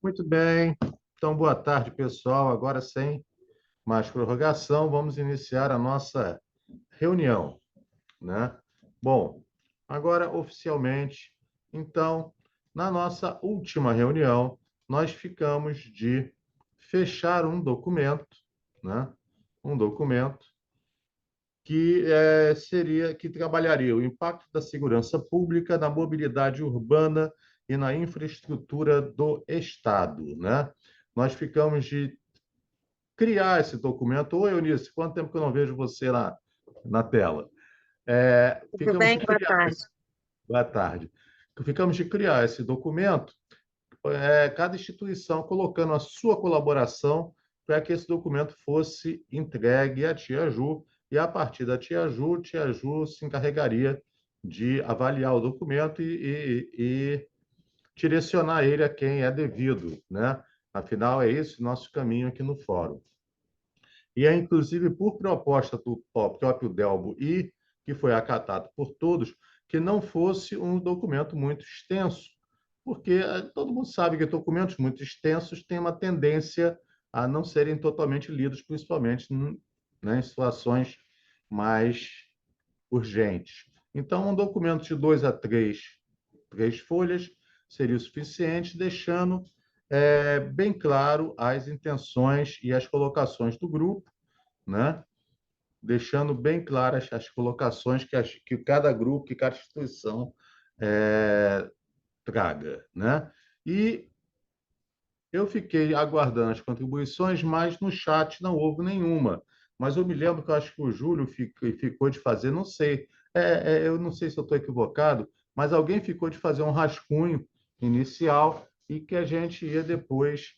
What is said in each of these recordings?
Muito bem. Então, boa tarde, pessoal. Agora, sem mais prorrogação, vamos iniciar a nossa reunião, né? Bom, agora oficialmente, então, na nossa última reunião, nós ficamos de fechar um documento, né? Um documento que trabalharia o impacto da segurança pública na mobilidade urbana e na infraestrutura do Estado, né? Nós ficamos de criar esse documento. Oi, Eunice, quanto tempo que eu não vejo você na tela? Tudo Ficamos bem? de Boa criar tarde. esse... Boa tarde. Ficamos de criar esse documento, cada instituição colocando a sua colaboração para que esse documento fosse entregue à Tia Ju, e a partir da Tia Ju se encarregaria de avaliar o documento e direcionar ele a quem é devido, né? Afinal, é esse o nosso caminho aqui no fórum. E é inclusive por proposta do próprio Delbo e que foi acatado por todos, que não fosse um documento muito extenso, porque todo mundo sabe que documentos muito extensos têm uma tendência a não serem totalmente lidos, principalmente, né, em situações mais urgentes. Então, um documento de dois a três folhas seria o suficiente, deixando bem claro as intenções e as colocações do grupo, né? Deixando bem claras as colocações que cada grupo, que cada instituição é, traga, né? E eu fiquei aguardando as contribuições, mas no chat não houve nenhuma. Mas eu me lembro que eu acho que o Júlio ficou de fazer, não sei, eu não sei se eu estou equivocado, mas alguém ficou de fazer um rascunho inicial e que a gente ia depois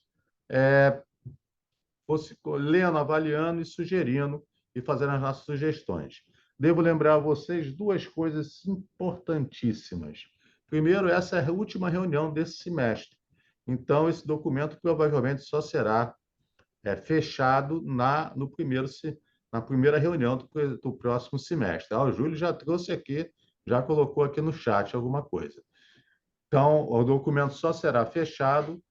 fosse lendo, avaliando e sugerindo e fazendo as nossas sugestões. Devo lembrar a vocês duas coisas importantíssimas. Primeiro, essa é a última reunião desse semestre. Então, esse documento provavelmente só será fechado no primeiro, na primeira reunião do próximo semestre. O Júlio já trouxe aqui, já colocou aqui no chat alguma coisa. Então, o documento só será fechado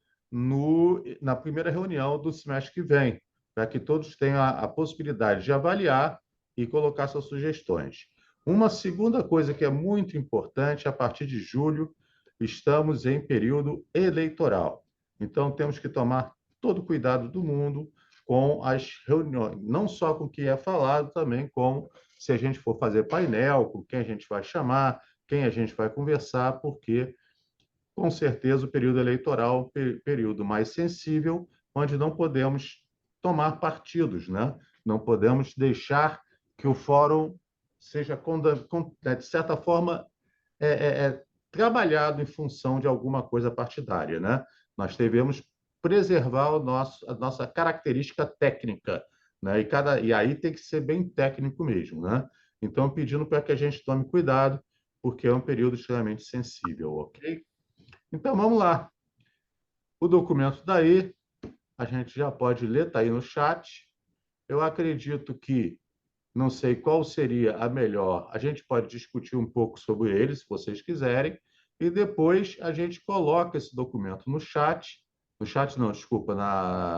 na primeira reunião do semestre que vem, para que todos tenham a possibilidade de avaliar e colocar suas sugestões. Uma segunda coisa que é muito importante, a partir de julho, estamos em período eleitoral. Então, temos que tomar todo o cuidado do mundo com as reuniões, não só com o que é falado, também com se a gente for fazer painel, com quem a gente vai chamar, quem a gente vai conversar, porque com certeza, o período eleitoral é um período mais sensível, onde não podemos tomar partidos, né? Não podemos deixar que o fórum seja, de certa forma, é, é, é, trabalhado em função de alguma coisa partidária, né? Nós devemos preservar a nossa característica técnica, né? E aí tem que ser bem técnico mesmo, né? Então, pedindo para que a gente tome cuidado, porque é um período extremamente sensível, ok? Então, vamos lá. O documento está aí, a gente já pode ler, está aí no chat. Eu acredito que, não sei qual seria a melhor, a gente pode discutir um pouco sobre ele, se vocês quiserem, e depois a gente coloca esse documento no chat não, desculpa,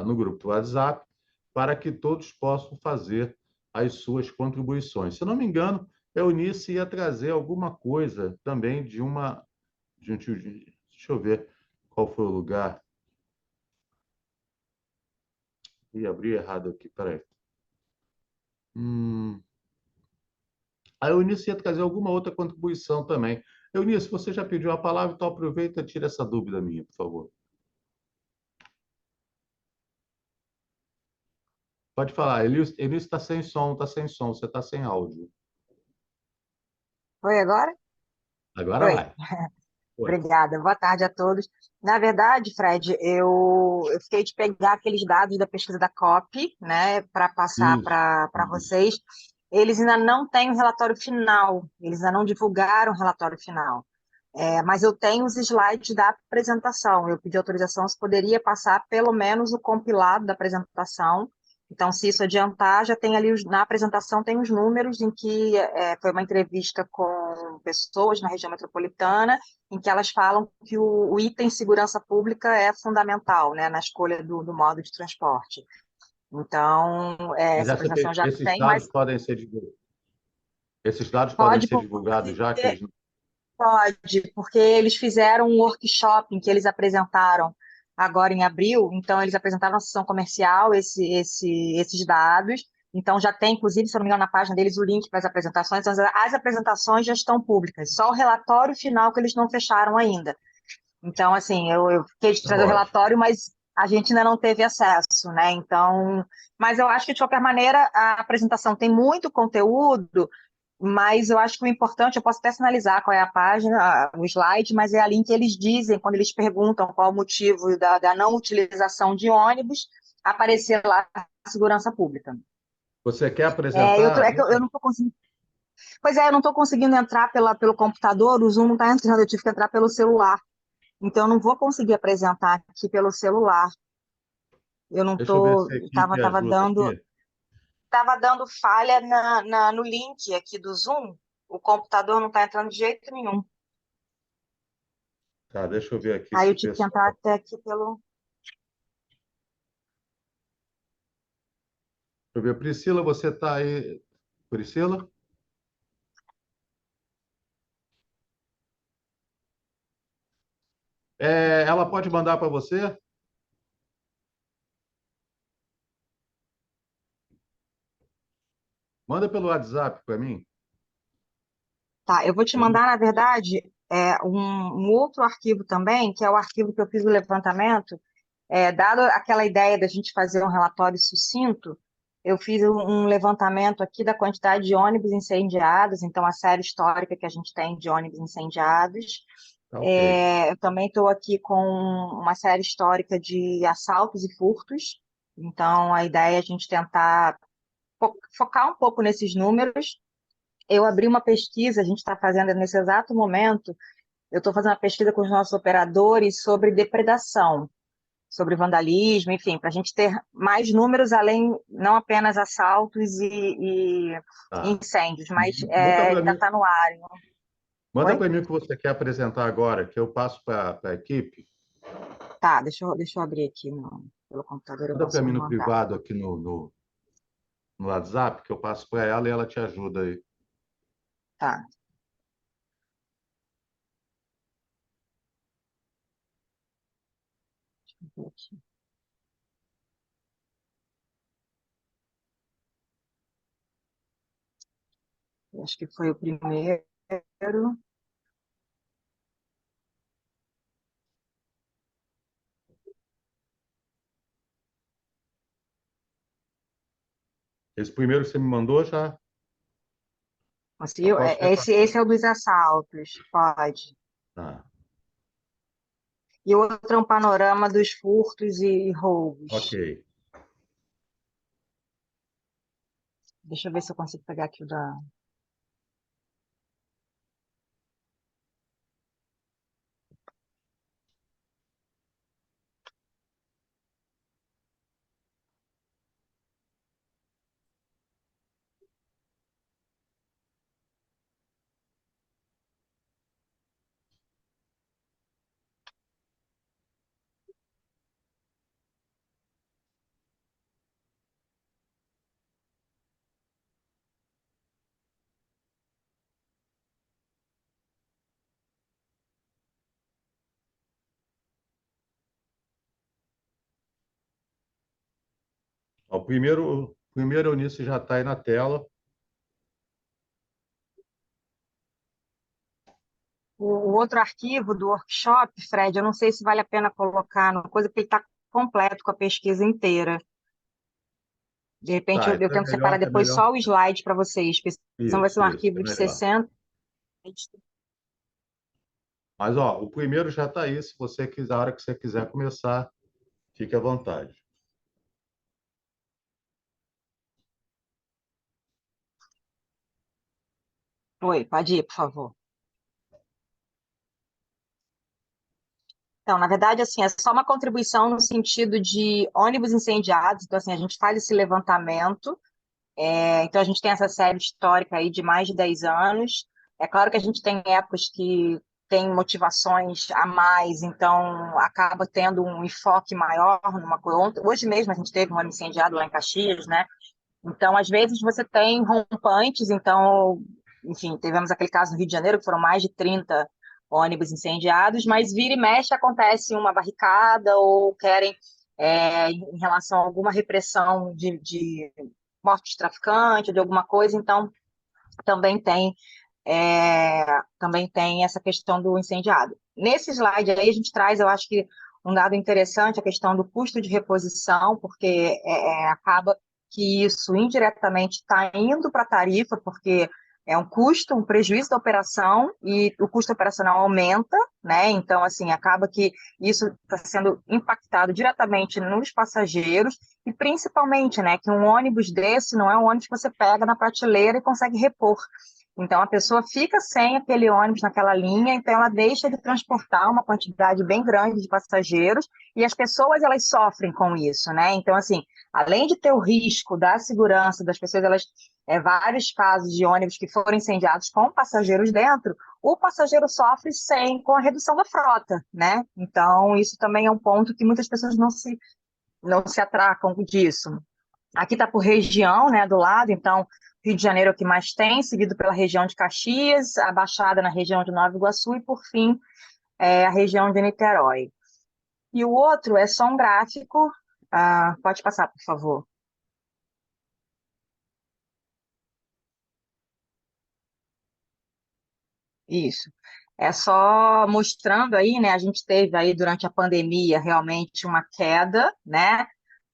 no grupo do WhatsApp, para que todos possam fazer as suas contribuições. Se eu não me engano, a Eunice ia trazer alguma coisa também deixa eu ver qual foi o lugar. Ih, abri errado aqui, peraí. Hum, a Eunice ia trazer alguma outra contribuição também. Eunice, você já pediu a palavra, então aproveita e tira essa dúvida minha, por favor. Pode falar. Eunice está sem som, está sem som, você está sem áudio. Oi, agora? Agora Oi, vai. Oi. obrigada. Boa tarde a todos. Na verdade, Fred, eu fiquei de pegar aqueles dados da pesquisa da COP, né, para passar Isso. para vocês. Eles ainda não têm o relatório final, eles ainda não divulgaram o relatório final. Mas eu tenho os slides da apresentação. Eu pedi autorização se poderia passar pelo menos o compilado da apresentação, Então, se isso adiantar, já tem ali, na apresentação, tem os números em que foi uma entrevista com pessoas na região metropolitana, em que elas falam que o item segurança pública é fundamental, né, na escolha do modo de transporte. Então, Mas essa apresentação já esses tem, dados mas podem ser esses dados podem pode, ser divulgados já que eles... pode, porque eles fizeram um workshop em que eles apresentaram agora em abril, então eles apresentaram na sessão comercial esses dados, então já tem, inclusive, se eu não me engano, na página deles o link para as apresentações, então as apresentações já estão públicas, só o relatório final que eles não fecharam ainda. Então, assim, eu fiquei de Tá trazer o ótimo. relatório, mas a gente ainda não teve acesso, né? Então, mas eu acho que, de qualquer maneira, a apresentação tem muito conteúdo, mas eu acho que o importante, eu posso até sinalizar qual é a página, o slide, mas é ali em que eles dizem, quando eles perguntam qual o motivo da não utilização de ônibus, aparecer lá a segurança pública. Você quer É apresentar? que eu não estou conseguindo. Pois é, eu não estou conseguindo entrar pelo computador, o Zoom não está entrando, eu tive que entrar pelo celular. Então, eu não vou conseguir apresentar aqui pelo celular. Eu não Deixa eu ver estou. se a equipe Tava ajuda dando, aqui. tava dando falha no link aqui do Zoom. O computador não está entrando de jeito nenhum. Tá, deixa eu ver aqui Aí se eu o tive que entrar pessoal... até aqui pelo. Deixa eu ver. Priscila, você está aí? Priscila? Ela pode mandar para você? Manda pelo WhatsApp para mim. Tá, eu vou te mandar, na verdade, um outro arquivo também, que é o arquivo que eu fiz o levantamento. Dado aquela ideia da gente fazer um relatório sucinto, eu fiz um levantamento aqui da quantidade de ônibus incendiados, então a série histórica que a gente tem de ônibus incendiados. Tá ok. Eu também estou aqui com uma série histórica de assaltos e furtos, então a ideia é a gente tentar focar um pouco nesses números. Eu abri uma pesquisa, a gente está fazendo nesse exato momento, eu estou fazendo uma pesquisa com os nossos operadores sobre depredação, sobre vandalismo, enfim, para a gente ter mais números além, não apenas assaltos e Tá. incêndios, mas Manda para ainda mim. está no ar. Manda Oi? para mim o que você quer apresentar agora, que eu passo para a equipe. Tá, deixa eu abrir aqui pelo computador, eu Manda para posso mim no mandar. privado aqui no WhatsApp, que eu passo para ela e ela te ajuda aí. Tá, deixa eu ver aqui. Eu acho que foi o primeiro. Esse primeiro que você me mandou já, já Conseguiu? posso Esse repassar. é o dos assaltos, pode. Tá, E o outro é um panorama dos furtos e ok. roubos. Deixa eu ver se eu consigo pegar aqui o da. O primeiro Eunice já está aí na tela. O outro arquivo do workshop, Fred, eu não sei se vale a pena colocar no coisa, porque ele está completo com a pesquisa inteira. De repente, Tá, eu então tento separar é depois melhor. só o slide para vocês, porque senão vai ser um Isso, é arquivo de melhor. 60. Mas, ó, o primeiro já está aí. Se você quiser, a hora que você quiser começar, fique à vontade. Oi, pode ir, por favor. Então, na verdade, assim, é só uma contribuição no sentido de ônibus incendiados. Então, assim, a gente faz esse levantamento. Então, a gente tem essa série histórica aí de mais de 10 anos. É claro que a gente tem épocas que tem motivações a mais, então acaba tendo um enfoque maior numa coisa. Hoje mesmo a gente teve um ano incendiado lá em Caxias, né? Então, às vezes, você tem rompantes. Então, enfim, tivemos aquele caso no Rio de Janeiro, que foram mais de 30 ônibus incendiados, mas vira e mexe acontece uma barricada ou querem, em relação a alguma repressão de morte de traficante, de alguma coisa. Então, também tem, também tem essa questão do incendiado. Nesse slide aí, a gente traz, eu acho que um dado interessante, a questão do custo de reposição, porque acaba que isso indiretamente está indo para a tarifa, porque é um custo, um prejuízo da operação, e o custo operacional aumenta, né? Então, assim, acaba que isso está sendo impactado diretamente nos passageiros, e principalmente, né, que um ônibus desse não é um ônibus que você pega na prateleira e consegue repor. Então, a pessoa fica sem aquele ônibus naquela linha, então ela deixa de transportar uma quantidade bem grande de passageiros, e as pessoas, elas sofrem com isso, né? Então, assim, além de ter o risco da segurança das pessoas, vários casos de ônibus que foram incendiados com passageiros dentro, o passageiro sofre com a redução da frota, né? Então, isso também é um ponto que muitas pessoas não se atracam disso. Aqui está por região, né, do lado. Então, Rio de Janeiro é o que mais tem, seguido pela região de Caxias, a Baixada na região de Nova Iguaçu e, por fim, a região de Niterói. E o outro é só um gráfico. Pode passar, por favor. Isso. É só mostrando aí, né? A gente teve aí durante a pandemia realmente uma queda, né?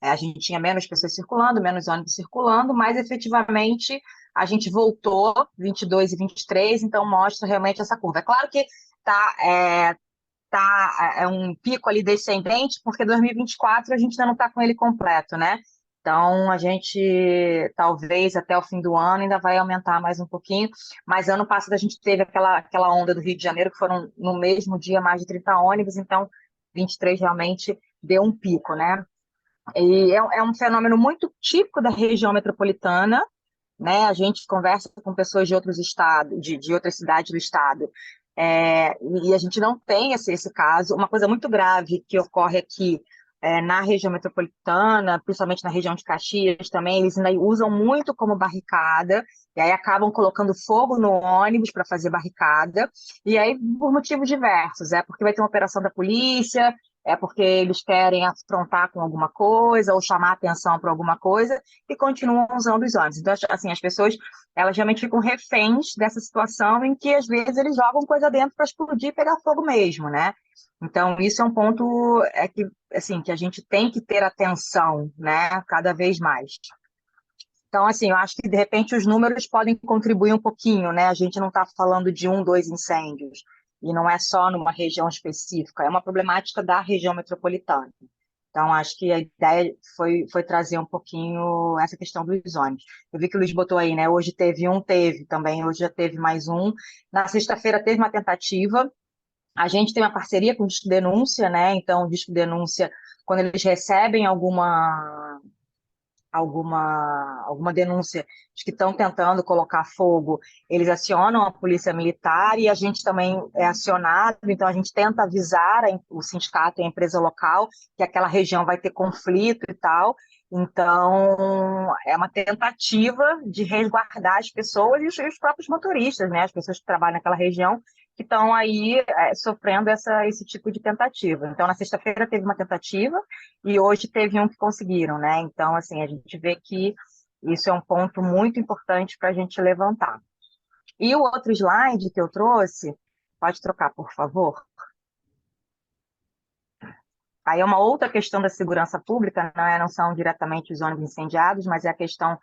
A gente tinha menos pessoas circulando, menos ônibus circulando, mas efetivamente a gente voltou 22 e 23, então mostra realmente essa curva. É claro que é um pico ali descendente, porque 2024 a gente ainda não está com ele completo, né? Então, a gente, talvez até o fim do ano, ainda vai aumentar mais um pouquinho. Mas ano passado a gente teve aquela onda do Rio de Janeiro, que foram no mesmo dia mais de 30 ônibus, então 23 realmente deu um pico, né? E é um fenômeno muito típico da região metropolitana, né? A gente conversa com pessoas de outros estados, de outras cidades do estado, e a gente não tem esse caso. Uma coisa muito grave que ocorre aqui na região metropolitana, principalmente na região de Caxias também, eles ainda usam muito como barricada, e aí acabam colocando fogo no ônibus para fazer barricada, e aí por motivos diversos, porque vai ter uma operação da polícia, é porque eles querem afrontar com alguma coisa, ou chamar atenção para alguma coisa, e continuam usando os ônibus. Então, assim, as pessoas, elas realmente ficam reféns dessa situação em que, às vezes, eles jogam coisa dentro para explodir e pegar fogo mesmo, né? Então, isso é um ponto assim, que a gente tem que ter atenção, né? Cada vez mais. Então, assim, eu acho que, de repente, os números podem contribuir um pouquinho, né? A gente não está falando de um, dois incêndios, e não é só numa região específica, é uma problemática da região metropolitana. Então, acho que a ideia foi trazer um pouquinho essa questão dos ônibus. Eu vi que o Luiz botou aí, né? Hoje teve também, hoje já teve mais um. Na sexta-feira teve uma tentativa. A gente tem uma parceria com o Disque Denúncia, né? Então, o Disque Denúncia, quando eles recebem alguma denúncia de que estão tentando colocar fogo, eles acionam a polícia militar, e a gente também é acionado, então a gente tenta avisar o sindicato e a empresa local que aquela região vai ter conflito e tal. Então, é uma tentativa de resguardar as pessoas e os próprios motoristas, né? As pessoas que trabalham naquela região, que estão aí sofrendo esse tipo de tentativa. Então, na sexta-feira teve uma tentativa, e hoje teve um que conseguiram, né? Então, assim, a gente vê que isso é um ponto muito importante para a gente levantar. E o outro slide que eu trouxe, pode trocar, por favor? Aí é uma outra questão da segurança pública, não são diretamente os ônibus incendiados, mas é a questão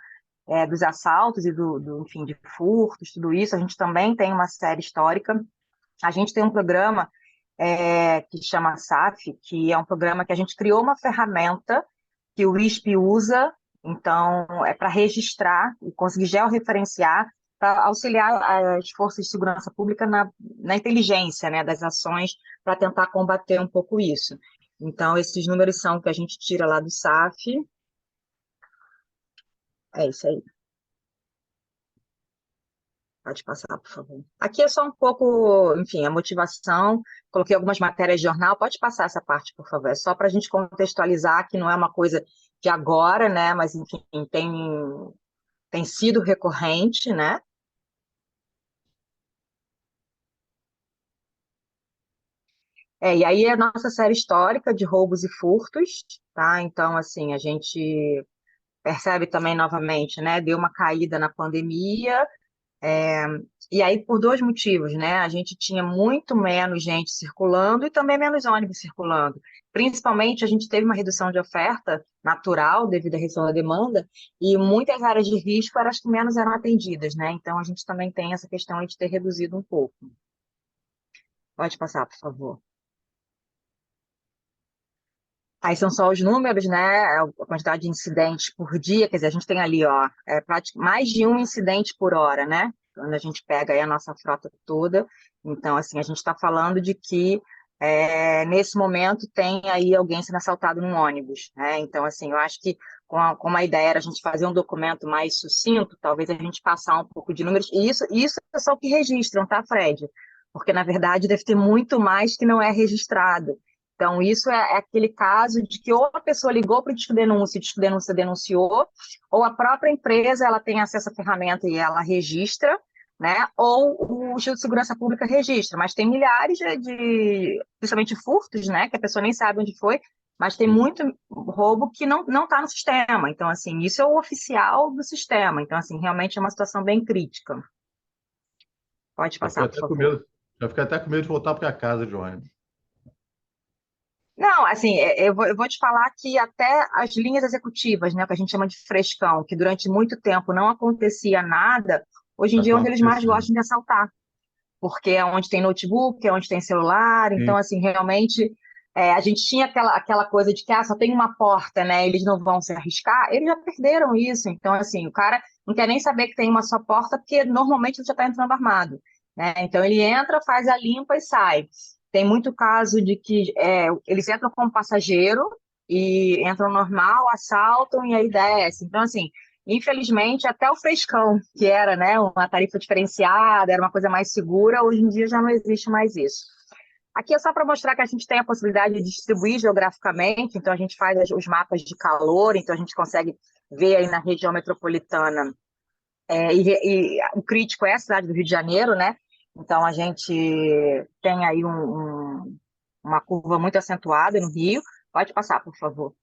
dos assaltos e enfim, de furtos, tudo isso. A gente também tem uma série histórica. A gente tem um programa que chama SAF, que é um programa que a gente criou uma ferramenta que o ISP usa, então é para registrar e conseguir georreferenciar para auxiliar as forças de segurança pública na inteligência, né, das ações para tentar combater um pouco isso. Então, esses números são que a gente tira lá do SAF. É isso aí. Pode passar, por favor. Aqui é só um pouco, enfim, a motivação. Coloquei algumas matérias de jornal. Pode passar essa parte, por favor. É só para a gente contextualizar que não é uma coisa de agora, né? Mas, enfim, tem sido recorrente, né? E aí é a nossa série histórica de roubos e furtos, tá? Então, assim, a gente percebe também novamente, né? Deu uma caída na pandemia. E aí, por dois motivos, né? A gente tinha muito menos gente circulando e também menos ônibus circulando. Principalmente, a gente teve uma redução de oferta natural devido à redução da demanda e muitas áreas de risco eram as que menos eram atendidas, né? Então, a gente também tem essa questão aí de ter reduzido um pouco. Pode passar, por favor. Aí são só os números, né? A quantidade de incidentes por dia, quer dizer, a gente tem ali, ó, mais de um incidente por hora, né? Quando a gente pega aí a nossa frota toda. Então, assim, a gente está falando de que nesse momento tem aí alguém sendo assaltado num ônibus, né? Então, assim, eu acho que como a ideia era a gente fazer um documento mais sucinto, talvez a gente passar um pouco de números. E isso é só o que registram, tá, Fred? Porque, na verdade, deve ter muito mais que não é registrado. Então, isso é aquele caso de que ou a pessoa ligou para o Disque Denúncia, o Disque Denúncia denunciou, ou a própria empresa ela tem acesso à ferramenta e ela registra, né? Ou o Instituto de Segurança Pública registra. Mas tem milhares principalmente furtos, né? Que a pessoa nem sabe onde foi, mas tem muito roubo que não está no sistema. Então, assim, isso é o oficial do sistema. Então, assim, realmente é uma situação bem crítica. Pode Já fiquei passar, por até com favor. medo, já fiquei até com medo de voltar para casa de ônibus. Não, assim, eu vou te falar que até as linhas executivas, né, que a gente chama de frescão, que durante muito tempo não acontecia nada, hoje em Já dia é estão onde eles mais acontecendo. gostam de assaltar, porque é onde tem notebook, é onde tem celular, então, Sim. assim, realmente, a gente tinha aquela coisa de que, só tem uma porta, né, eles não vão se arriscar, eles já perderam isso, então, assim, o cara não quer nem saber que tem uma só porta, porque normalmente ele já está entrando armado, né, então ele entra, faz a limpa e sai. Tem muito caso de que eles entram como passageiro e entram normal, assaltam e aí descem, então, assim, infelizmente, até o frescão, que era, né, uma tarifa diferenciada, era uma coisa mais segura, hoje em dia já não existe mais isso. Aqui é só para mostrar que a gente tem a possibilidade de distribuir geograficamente, então a gente faz os mapas de calor, então a gente consegue ver aí na região metropolitana, e o crítico é a cidade do Rio de Janeiro, né? Então a gente tem aí uma curva muito acentuada no Rio. Pode passar, por favor.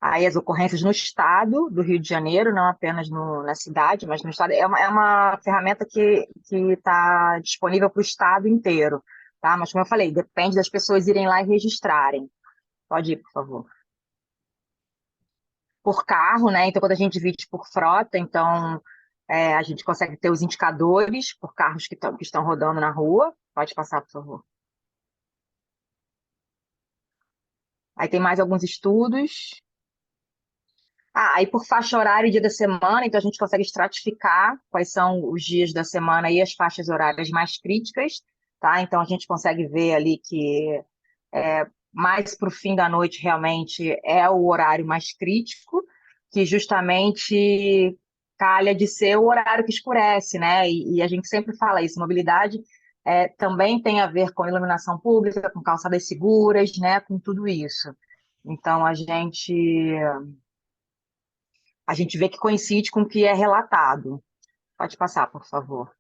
Aí as ocorrências no estado do Rio de Janeiro, não apenas na cidade, mas no estado. É uma ferramenta que está disponível para o estado inteiro, tá? Mas como eu falei, depende das pessoas irem lá e registrarem. Pode ir, por favor. Por carro, né? Então, quando a gente divide por frota, então a gente consegue ter os indicadores por carros que estão rodando na rua. Pode passar, por favor. Aí tem mais alguns estudos. Aí por faixa horária e dia da semana, então a gente consegue estratificar quais são os dias da semana e as faixas horárias mais críticas, tá? Então a gente consegue ver ali que mais para o fim da noite realmente é o horário mais crítico, que justamente calha de ser o horário que escurece, né? E a gente sempre fala isso, mobilidade também tem a ver com iluminação pública, com calçadas seguras, né? Com tudo isso. Então a gente vê que coincide com o que é relatado. Pode passar, por favor.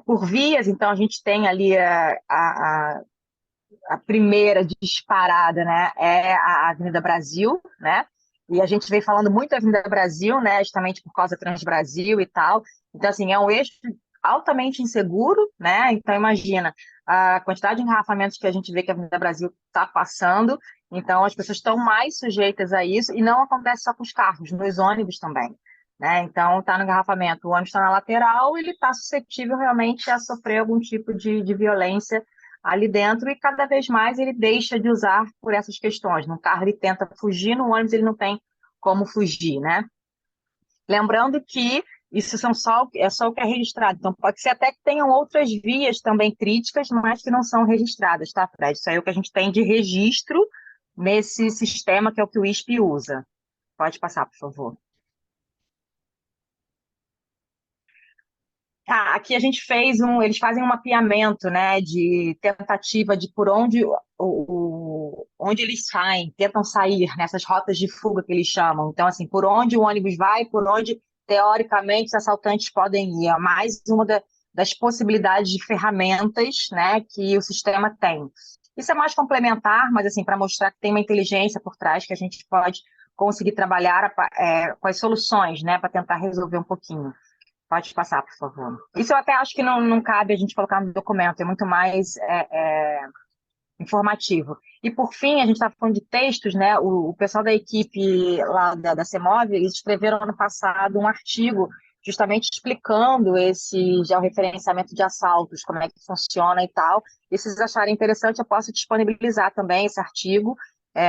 Por vias, então, a gente tem ali a primeira disparada, né? É a Avenida Brasil, né? E a gente vem falando muito da Avenida Brasil, né? Justamente por causa da Transbrasil e tal. Então, assim, é um eixo altamente inseguro, né? Então, imagina a quantidade de engarrafamentos que a gente vê que a Avenida Brasil está passando. Então, as pessoas estão mais sujeitas a isso, e não acontece só com os carros, nos ônibus também. Né? Então, está no engarrafamento, o ônibus está na lateral, ele está suscetível realmente a sofrer algum tipo de violência ali dentro e cada vez mais ele deixa de usar por essas questões. No carro ele tenta fugir, no ônibus ele não tem como fugir, né? Lembrando que isso é só o que é registrado. Então, pode ser até que tenham outras vias também críticas, mas que não são registradas, tá, Fred? Isso aí é o que a gente tem de registro nesse sistema que é o que o ISP usa. Pode passar, por favor. Aqui a gente eles fazem um mapeamento, né, de tentativa de por onde, onde eles saem, tentam sair nessas rotas de fuga que eles chamam. Então, assim, por onde o ônibus vai, por onde, teoricamente, os assaltantes podem ir. É mais uma das possibilidades de ferramentas, né, que o sistema tem. Isso é mais complementar, mas, assim, para mostrar que tem uma inteligência por trás que a gente pode conseguir trabalhar com as soluções, né, para tentar resolver um pouquinho. Pode passar, por favor. Isso eu até acho que não cabe a gente colocar no documento, é muito mais informativo. E, por fim, a gente está falando de textos, né? O pessoal da equipe lá da CEMOV, eles escreveram ano passado um artigo justamente explicando esse georreferenciamento de assaltos, como é que funciona e tal. E se vocês acharem interessante, eu posso disponibilizar também esse artigo,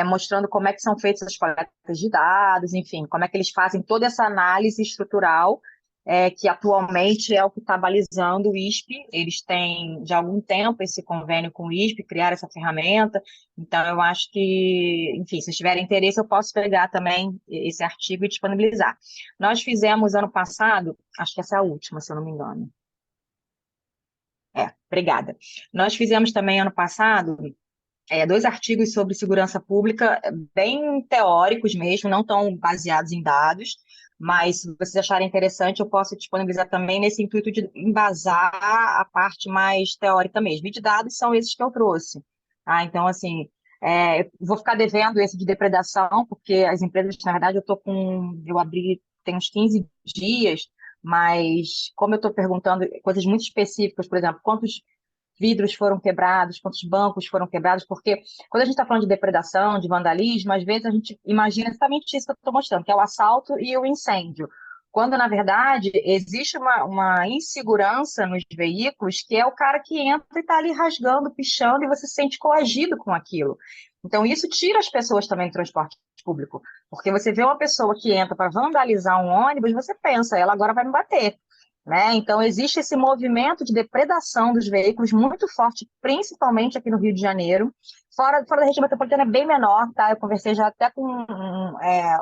mostrando como é que são feitas as coletas de dados, enfim, como é que eles fazem toda essa análise estrutural que atualmente é o que está balizando o ISP. Eles têm já há algum tempo esse convênio com o ISP, criaram essa ferramenta. Então, eu acho que, enfim, se tiverem interesse, eu posso pegar também esse artigo e disponibilizar. Nós fizemos ano passado, acho que essa é a última, se eu não me engano. Obrigada. Nós fizemos também ano passado 2 artigos sobre segurança pública, bem teóricos mesmo, não tão baseados em dados, mas se vocês acharem interessante, eu posso disponibilizar também nesse intuito de embasar a parte mais teórica mesmo. E de dados são esses que eu trouxe. Tá? Então, assim, eu vou ficar devendo esse de depredação, porque as empresas, na verdade, eu abri tem uns 15 dias, mas como eu estou perguntando coisas muito específicas, por exemplo, quantos vidros foram quebrados, quantos bancos foram quebrados, porque quando a gente está falando de depredação, de vandalismo, às vezes a gente imagina exatamente isso que eu estou mostrando, que é o assalto e o incêndio. Quando, na verdade, existe uma insegurança nos veículos, que é o cara que entra e está ali rasgando, pichando, e você se sente coagido com aquilo. Então, isso tira as pessoas também do transporte público, porque você vê uma pessoa que entra para vandalizar um ônibus, você pensa, ela agora vai me bater. Né? Então, existe esse movimento de depredação dos veículos muito forte, principalmente aqui no Rio de Janeiro. Fora da região metropolitana é bem menor, tá? Eu conversei já até com é,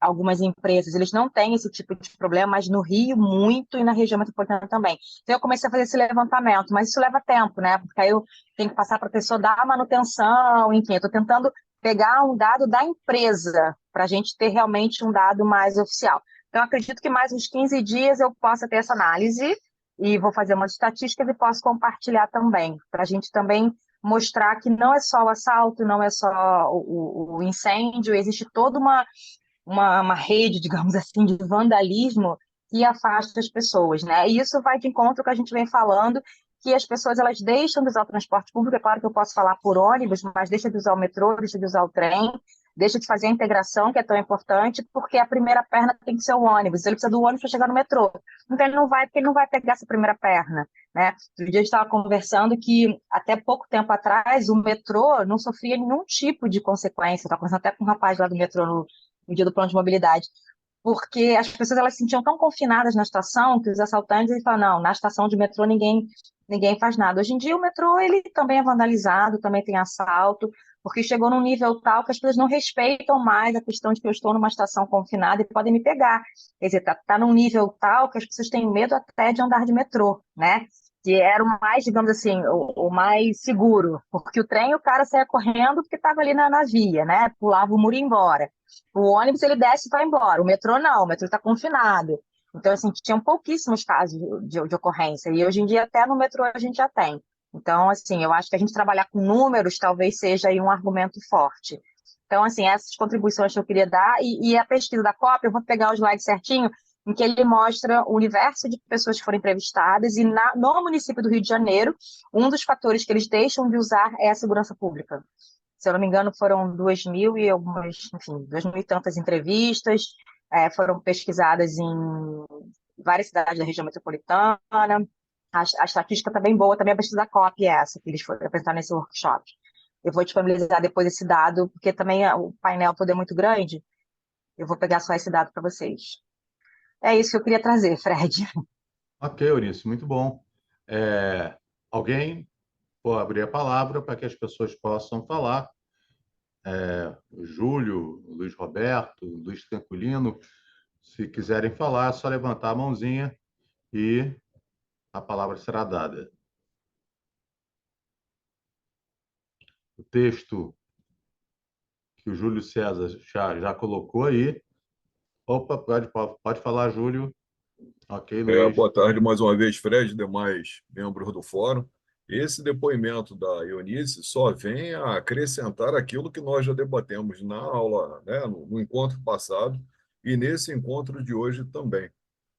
algumas empresas, eles não têm esse tipo de problema, mas no Rio muito e na região metropolitana também. Então, eu comecei a fazer esse levantamento, mas isso leva tempo, né? Porque aí eu tenho que passar para a pessoa dar a manutenção, enfim, eu estou tentando pegar um dado da empresa para a gente ter realmente um dado mais oficial. Então, acredito que mais uns 15 dias eu possa ter essa análise e vou fazer umas estatísticas e posso compartilhar também, para a gente também mostrar que não é só o assalto, não é só o incêndio, existe toda uma rede, digamos assim, de vandalismo que afasta as pessoas, né? E isso vai de encontro com o que a gente vem falando, que as pessoas elas deixam de usar o transporte público. É claro que eu posso falar por ônibus, mas deixa de usar o metrô, deixa de usar o trem, deixa de fazer a integração, que é tão importante, porque a primeira perna tem que ser o ônibus. Ele precisa do ônibus para chegar no metrô. Então ele não vai, porque ele não vai pegar essa primeira perna, né? Outro dia a gente estava conversando que até pouco tempo atrás o metrô não sofria nenhum tipo de consequência. Estava conversando até com um rapaz lá do metrô no dia do plano de mobilidade, porque as pessoas elas se sentiam tão confinadas na estação que os assaltantes eles falam, não, na estação de metrô ninguém faz nada. Hoje em dia o metrô ele também é vandalizado, também tem assalto, porque chegou num nível tal que as pessoas não respeitam mais a questão de que eu estou numa estação confinada e podem me pegar. Quer dizer, tá num nível tal que as pessoas têm medo até de andar de metrô, né? Que era o mais, digamos assim, o mais seguro, porque o trem o cara saía correndo porque estava ali na via, né? Pulava o muro e ia embora. O ônibus ele desce e vai embora, o metrô não, o metrô está confinado. Então, assim, tinham pouquíssimos casos de ocorrência, e hoje em dia até no metrô a gente já tem. Então, assim, eu acho que a gente trabalhar com números talvez seja aí um argumento forte. Então, assim, essas contribuições que eu queria dar, e a pesquisa da COP, eu vou pegar o slide certinho, em que ele mostra o universo de pessoas que foram entrevistadas, e no município do Rio de Janeiro, um dos fatores que eles deixam de usar é a segurança pública. Se eu não me engano, foram 2.000 e algumas, enfim, 2.000 e tantas entrevistas, foram pesquisadas em várias cidades da região metropolitana, A estatística está bem boa, também a pesquisa da COP essa, que eles foram apresentar nesse workshop. Eu vou disponibilizar depois esse dado, porque também o painel todo é muito grande. Eu vou pegar só esse dado para vocês. É isso que eu queria trazer, Fred. Ok, Eunice, muito bom. É, alguém pode abrir a palavra para que as pessoas possam falar. O Júlio, o Luiz Roberto, o Luiz Tranquilino, se quiserem falar, é só levantar a mãozinha e a palavra será dada. O texto que o Júlio César já colocou aí. Opa, pode falar, Júlio. Ok, Luiz. Boa tarde mais uma vez, Fred, e demais membros do fórum. Esse depoimento da Eunice só vem a acrescentar aquilo que nós já debatemos na aula, né, no encontro passado e nesse encontro de hoje também.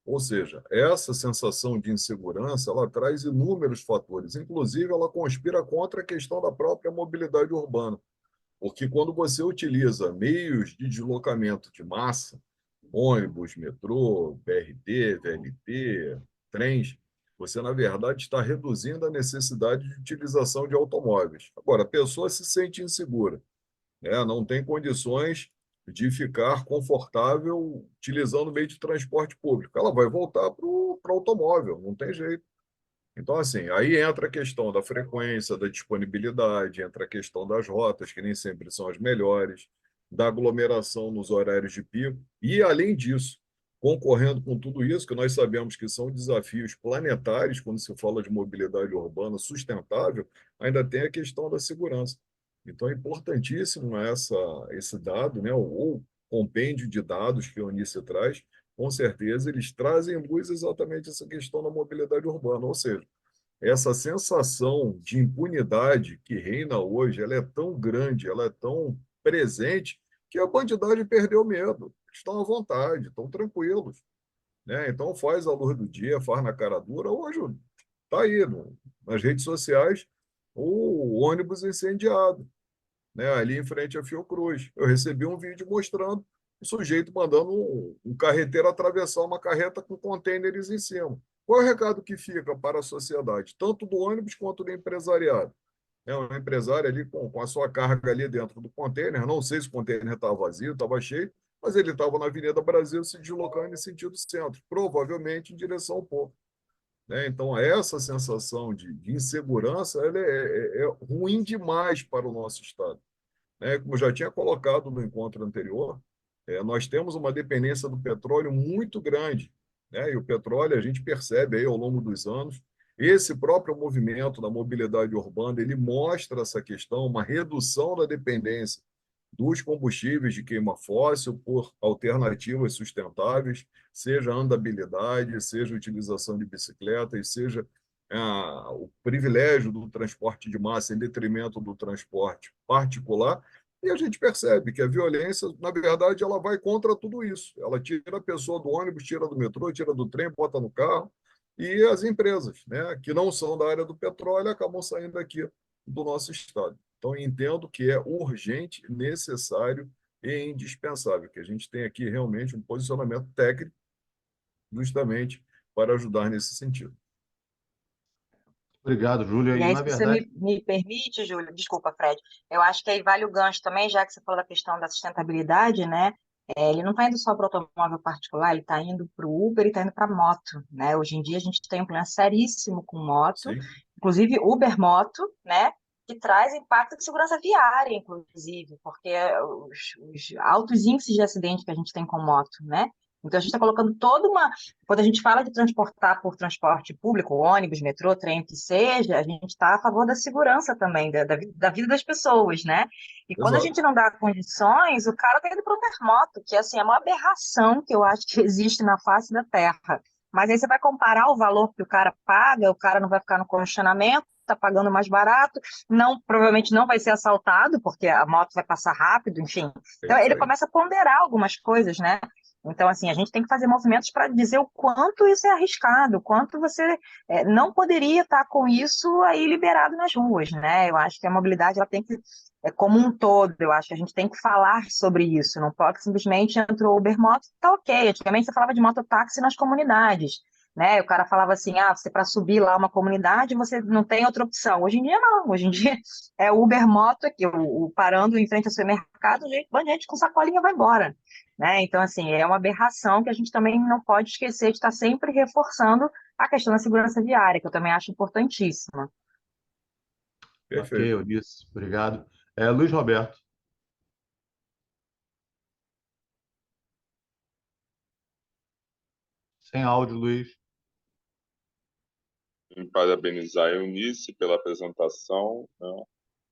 Ou seja, essa sensação de insegurança, ela traz inúmeros fatores, inclusive ela conspira contra a questão da própria mobilidade urbana, porque quando você utiliza meios de deslocamento de massa, ônibus, metrô, BRT, VLT, trens, você, na verdade, está reduzindo a necessidade de utilização de automóveis. Agora, a pessoa se sente insegura, né? Não tem condições de ficar confortável utilizando o meio de transporte público. Ela vai voltar para o automóvel, não tem jeito. Então, assim, aí entra a questão da frequência, da disponibilidade, entra a questão das rotas, que nem sempre são as melhores, da aglomeração nos horários de pico. E, além disso, concorrendo com tudo isso, que nós sabemos que são desafios planetários quando se fala de mobilidade urbana sustentável, ainda tem a questão da segurança. Então, é importantíssimo esse dado, né, ou compêndio de dados que a Eunice traz, com certeza eles trazem em luz exatamente essa questão da mobilidade urbana, ou seja, essa sensação de impunidade que reina hoje, ela é tão grande, ela é tão presente, que a bandidagem perdeu medo. Estão à vontade, estão tranquilos, né? Então faz a luz do dia, faz na cara dura. Hoje está aí nas redes sociais o ônibus incendiado, né, ali em frente à Fiocruz. Eu recebi um vídeo mostrando o sujeito mandando um carreteiro atravessar uma carreta com contêineres em cima. Qual é o recado que fica para a sociedade, tanto do ônibus quanto do empresariado? É um empresário ali com a sua carga ali dentro do contêiner, não sei se o contêiner estava vazio, estava cheio, mas ele estava na Avenida Brasil se deslocando em sentido centro, provavelmente em direção ao porto. Né? Então, essa sensação de insegurança ela é ruim demais para o nosso Estado. Né? Como eu já tinha colocado no encontro anterior, nós temos uma dependência do petróleo muito grande, né? E o petróleo a gente percebe aí ao longo dos anos. Esse próprio movimento da mobilidade urbana ele mostra essa questão, uma redução da dependência dos combustíveis de queima fóssil por alternativas sustentáveis, seja andabilidade, seja utilização de bicicletas, seja o privilégio do transporte de massa em detrimento do transporte particular. E a gente percebe que a violência, na verdade, ela vai contra tudo isso. Ela tira a pessoa do ônibus, tira do metrô, tira do trem, bota no carro. E as empresas, né, que não são da área do petróleo, acabam saindo aqui do nosso estado. Então, entendo que é urgente, necessário e indispensável que a gente tenha aqui realmente um posicionamento técnico justamente para ajudar nesse sentido. Obrigado, Júlio. E E, aí, na se você me, verdade, me permite, Júlio, desculpa, Fred, eu acho que aí vale o gancho também, já que você falou da questão da sustentabilidade, né? Ele não está indo só para o automóvel particular, ele está indo para o Uber e está indo para a moto, né? Hoje em dia a gente tem um problema seríssimo com moto, Sim, inclusive Uber Moto, né? Que traz impacto de segurança viária, inclusive, porque os altos índices de acidente que a gente tem com moto, né? Então a gente está colocando toda uma. Quando a gente fala de transportar por transporte público, ônibus, metrô, trem, que seja, a gente está a favor da segurança também, da vida das pessoas, né? E quando a exato. gente não dá condições, o cara está indo para o termoto, que assim, é uma aberração que eu acho que existe na face da Terra. Mas aí você vai comparar o valor que o cara não vai ficar no congestionamento, está pagando mais barato, não, provavelmente não vai ser assaltado, porque a moto vai passar rápido, enfim. É Então isso ele aí. começa a ponderar algumas coisas, né? Então, assim, a gente tem que fazer movimentos para dizer o quanto isso é arriscado, o quanto você não poderia estar com isso aí liberado nas ruas, né? Eu acho que a mobilidade ela tem que, como um todo, eu acho que a gente tem que falar sobre isso, não pode simplesmente entrou o Uber Moto, tá ok. Antigamente você falava de mototáxi nas comunidades, né? O cara falava assim, você para subir lá uma comunidade, você não tem outra opção. Hoje em dia não, hoje em dia é Uber Moto aqui, o parando em frente ao supermercado, gente, bom, gente com sacolinha vai embora, né? Então, assim, é uma aberração que a gente também não pode esquecer de estar sempre reforçando a questão da segurança viária, que eu também acho importantíssima. Ok, Perfeito. Eunice, obrigado. Luiz Roberto, sem áudio, Luiz. Em parabenizar a Eunice pela apresentação, né? A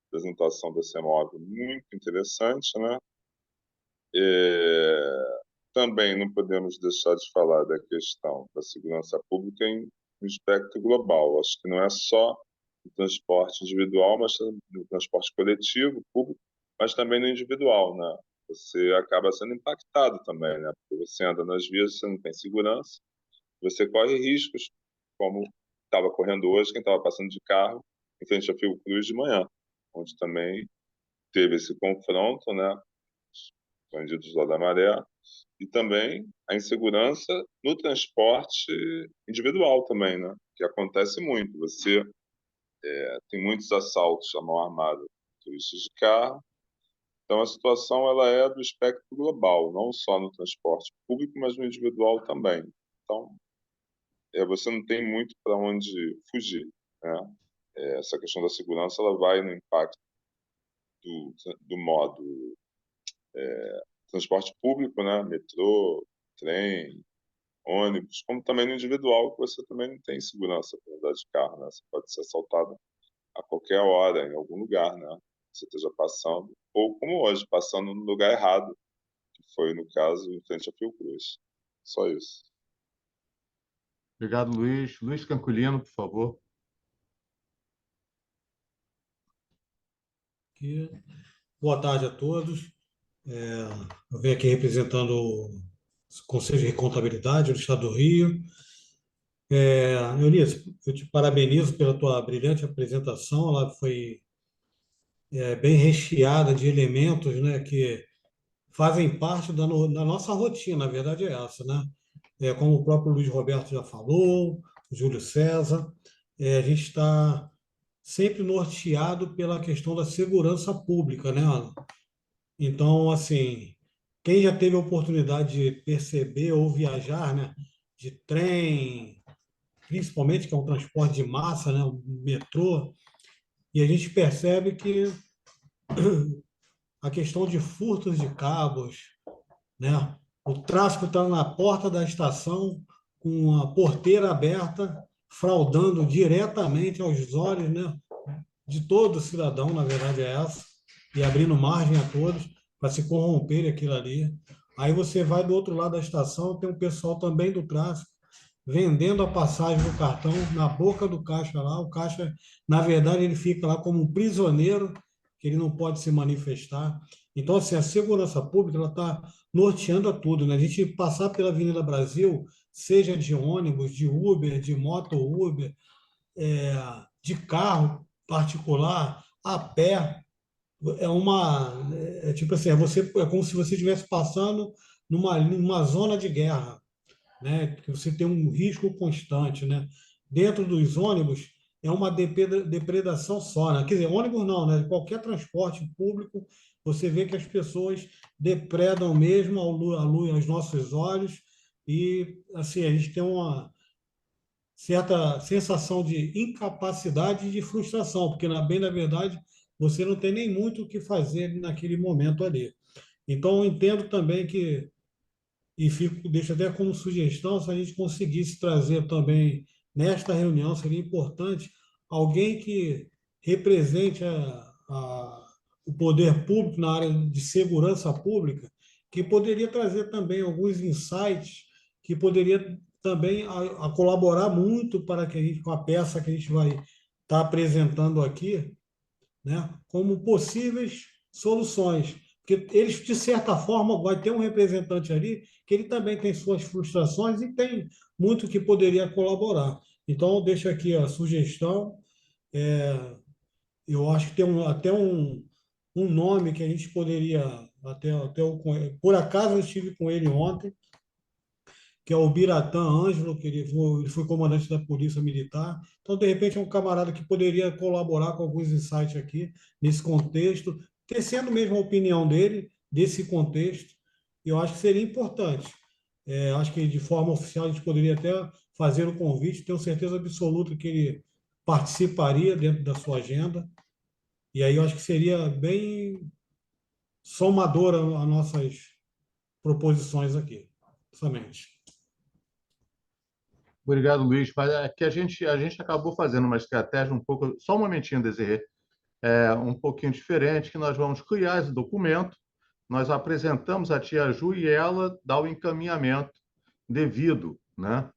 apresentação da CEMOV muito interessante, né? É, também não podemos deixar de falar da questão da segurança pública em um espectro global. Acho que não é só no transporte individual, mas no transporte coletivo, público, mas também no individual, né? Você acaba sendo impactado também, né? Porque você anda nas vias, você não tem segurança, você corre riscos, como estava correndo hoje, quem estava passando de carro em frente ao Fiocruz de manhã, onde também teve esse confronto, né? Os bandidos lá da Maré, e também a insegurança no transporte individual também, né? Que acontece muito. Você tem muitos assaltos à mão armada, turistas de carro. Então a situação ela é do espectro global, não só no transporte público, mas no individual também. Então você não tem muito para onde fugir, né? Essa questão da segurança ela vai no impacto do modo transporte público, né? Metrô, trem, ônibus, como também no individual, que você também não tem segurança para andar de carro, né? Você pode ser assaltado a qualquer hora, em algum lugar, né? Você esteja passando, ou como hoje, passando no lugar errado, que foi, no caso, em frente a Fiocruz. Só isso. Obrigado, Luiz. Luiz Canculino, por favor. Aqui. Boa tarde a todos. É, eu venho aqui representando o Conselho de Contabilidade do Estado do Rio. Eunice, eu te parabenizo pela tua brilhante apresentação. Ela foi bem recheada de elementos, né, que fazem parte da nossa rotina. A verdade é essa, né? Como o próprio Luiz Roberto já falou, o Júlio César, a gente está sempre norteado pela questão da segurança pública, né, Ana? Então, assim, quem já teve a oportunidade de perceber ou viajar, né, de trem, principalmente que é um transporte de massa, né, o metrô, e a gente percebe que a questão de furtos de cabos, né, o tráfico está na porta da estação com a porteira aberta, fraudando diretamente aos olhos, né, de todo cidadão, na verdade é essa, e abrindo margem a todos para se corromper aquilo ali. Aí você vai do outro lado da estação, tem um pessoal também do tráfico vendendo a passagem do cartão na boca do caixa lá. O caixa, na verdade, ele fica lá como um prisioneiro, que ele não pode se manifestar. Então, assim, a segurança pública ela está norteando a tudo, né? A gente passar pela Avenida Brasil, seja de ônibus, de Uber, de moto Uber, de carro particular, a pé, tipo assim, é como se você estivesse passando numa zona de guerra, né? Que você tem um risco constante, né? Dentro dos ônibus é uma depredação só, né? Quer dizer, ônibus não, né? Qualquer transporte público, você vê que as pessoas depredam mesmo à luz, aos nossos olhos e assim a gente tem uma certa sensação de incapacidade e de frustração, porque bem na verdade você não tem nem muito o que fazer naquele momento ali. Então eu entendo também que deixo até como sugestão, se a gente conseguisse trazer também nesta reunião, seria importante alguém que represente o poder público na área de segurança pública, que poderia trazer também alguns insights que poderia também a colaborar muito para que a gente, com a peça que a gente vai estar apresentando aqui, né, como possíveis soluções. Porque eles, de certa forma, vai ter um representante ali que ele também tem suas frustrações e tem muito que poderia colaborar. Então, eu deixo aqui a sugestão. Eu acho que tem até um nome que a gente poderia, por acaso eu estive com ele ontem, que é o Biratã Ângelo, que ele foi comandante da Polícia Militar. Então, de repente, é um camarada que poderia colaborar com alguns insights aqui, nesse contexto, tecendo mesmo a opinião dele, desse contexto. E eu acho que seria importante. Acho que de forma oficial a gente poderia até fazer o convite, tenho certeza absoluta que ele participaria dentro da sua agenda. E aí eu acho que seria bem somadora as nossas proposições aqui, somente. Obrigado, Luiz. Mas é que a gente acabou fazendo uma estratégia um pouco, só um momentinho, Desirê, um pouquinho diferente, que nós vamos criar esse documento, nós apresentamos a tia Ju e ela dá o encaminhamento devido, né?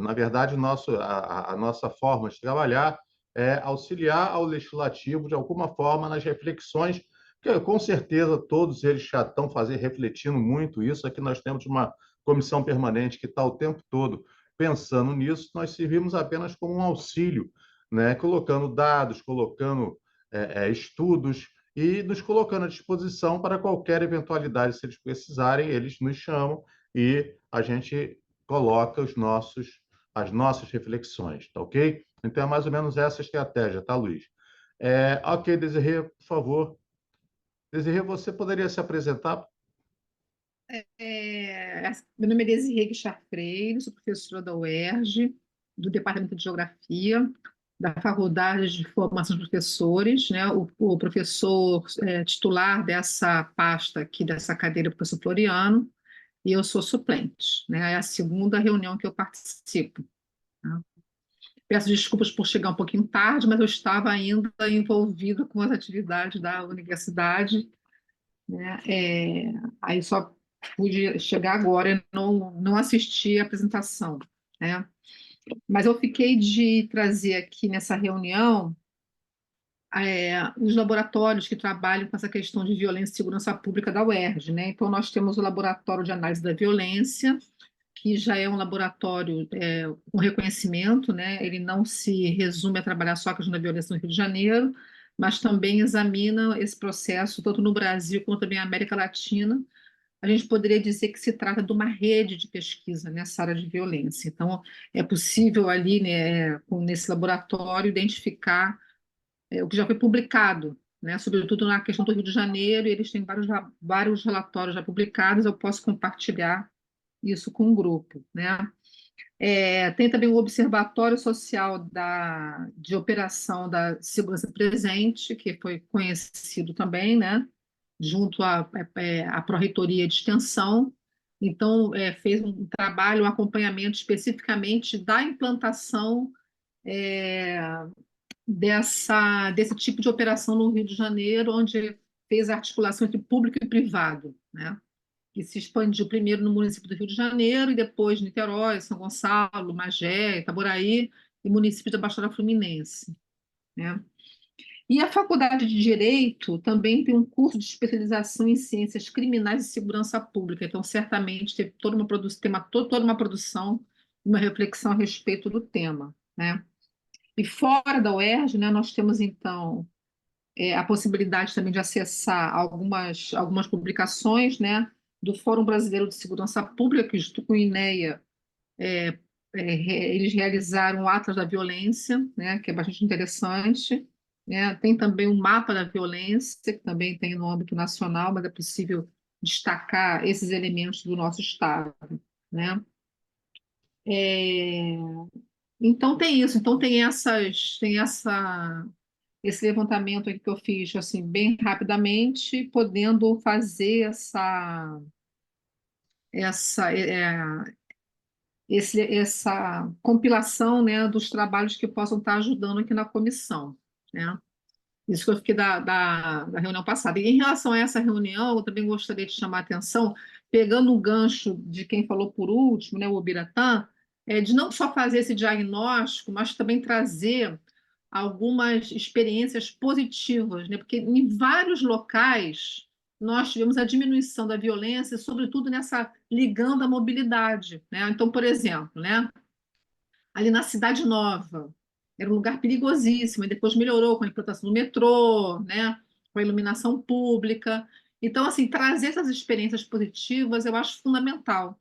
Na verdade, a nossa forma de trabalhar é auxiliar ao legislativo, de alguma forma, nas reflexões, que com certeza todos eles já estão refletindo muito isso. Aqui nós temos uma comissão permanente que está o tempo todo pensando nisso, nós servimos apenas como um auxílio, né? Colocando dados, colocando estudos e nos colocando à disposição para qualquer eventualidade, se eles precisarem, eles nos chamam e a gente coloca as nossas reflexões, tá ok? Então é mais ou menos essa estratégia, tá, Luiz? Ok, Desirê, por favor. Desirê, você poderia se apresentar? Meu nome é Desirê Guichard Freire, sou professora da UERJ, do Departamento de Geografia, da Faculdade de Formação de Professores, né? O professor titular dessa pasta aqui, dessa cadeira, é o professor Floriano, e eu sou suplente, né? É a segunda reunião que eu participo, né? Peço desculpas por chegar um pouquinho tarde, mas eu estava ainda envolvido com as atividades da universidade, né? Aí só pude chegar agora e não assisti a apresentação, né? Mas eu fiquei de trazer aqui nessa reunião os laboratórios que trabalham com essa questão de violência e segurança pública da UERJ, né? Então, nós temos o Laboratório de Análise da Violência, que já é um laboratório com reconhecimento, né? Ele não se resume a trabalhar só a questão da violência no Rio de Janeiro, mas também examina esse processo tanto no Brasil quanto também na América Latina. A gente poderia dizer que se trata de uma rede de pesquisa nessa área de violência. Então, é possível ali, né, nesse laboratório, identificar o que já foi publicado, né, sobretudo na questão do Rio de Janeiro, e eles têm vários relatórios já publicados, eu posso compartilhar isso com o grupo, né? Tem também o Observatório Social de Operação da Segurança Presente, que foi conhecido também, né, junto à Pró-Reitoria de Extensão. Então, fez um trabalho, um acompanhamento especificamente da implantação é, desse tipo de operação no Rio de Janeiro, onde fez a articulação entre público e privado, né? Que se expandiu primeiro no município do Rio de Janeiro e depois Niterói, São Gonçalo, Magé, Itaboraí e município da Baixada Fluminense, né? E a Faculdade de Direito também tem um curso de especialização em ciências criminais e segurança pública, então certamente teve toda uma produção, uma reflexão a respeito do tema, né? E fora da UERJ, né, nós temos então a possibilidade também de acessar algumas publicações, né, do Fórum Brasileiro de Segurança Pública, que junto com o INEA, eles realizaram o Atlas da Violência, né, que é bastante interessante, né? Tem também o Mapa da Violência, que também tem no âmbito nacional, mas é possível destacar esses elementos do nosso Estado, né? É, Então tem isso, então esse levantamento aqui que eu fiz assim bem rapidamente, podendo fazer essa, essa compilação, né, dos trabalhos que possam estar ajudando aqui na comissão, né? Isso que eu fiquei da reunião passada. E em relação a essa reunião, eu também gostaria de chamar a atenção, pegando o gancho de quem falou por último, né, o Biratã, de não só fazer esse diagnóstico, mas também trazer algumas experiências positivas, né? Porque em vários locais nós tivemos a diminuição da violência, sobretudo nessa ligando à mobilidade, né? Então, por exemplo, né, ali na Cidade Nova, era um lugar perigosíssimo, e depois melhorou com a implantação do metrô, né, com a iluminação pública. Então, assim, trazer essas experiências positivas eu acho fundamental,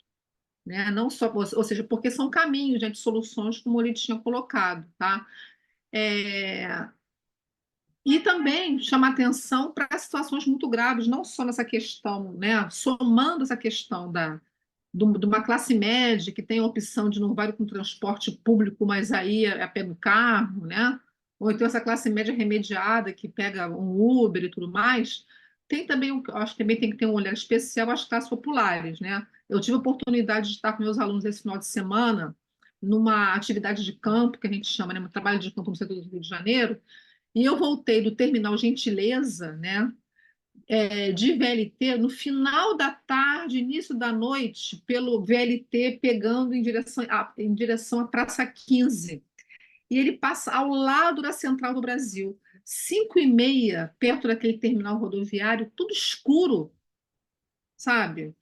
né? Não só, ou seja, porque são caminhos, né, de soluções, como ele tinha colocado, tá? É, e também chama atenção para situações muito graves, não só nessa questão, né, somando essa questão de uma classe média que tem a opção de não vai com transporte público, mas aí pega o carro, né? Ou então essa classe média remediada que pega um Uber e tudo mais. Tem também, acho que também tem que ter um olhar especial às classes populares, né? Eu tive a oportunidade de estar com meus alunos esse final de semana numa atividade de campo, que a gente chama, né, um trabalho de campo no setor do Rio de Janeiro, e eu voltei do terminal Gentileza, né, de VLT, no final da tarde, início da noite, pelo VLT, pegando em direção à Praça 15. E ele passa ao lado da Central do Brasil. 5h30, perto daquele terminal rodoviário, tudo escuro, sabe?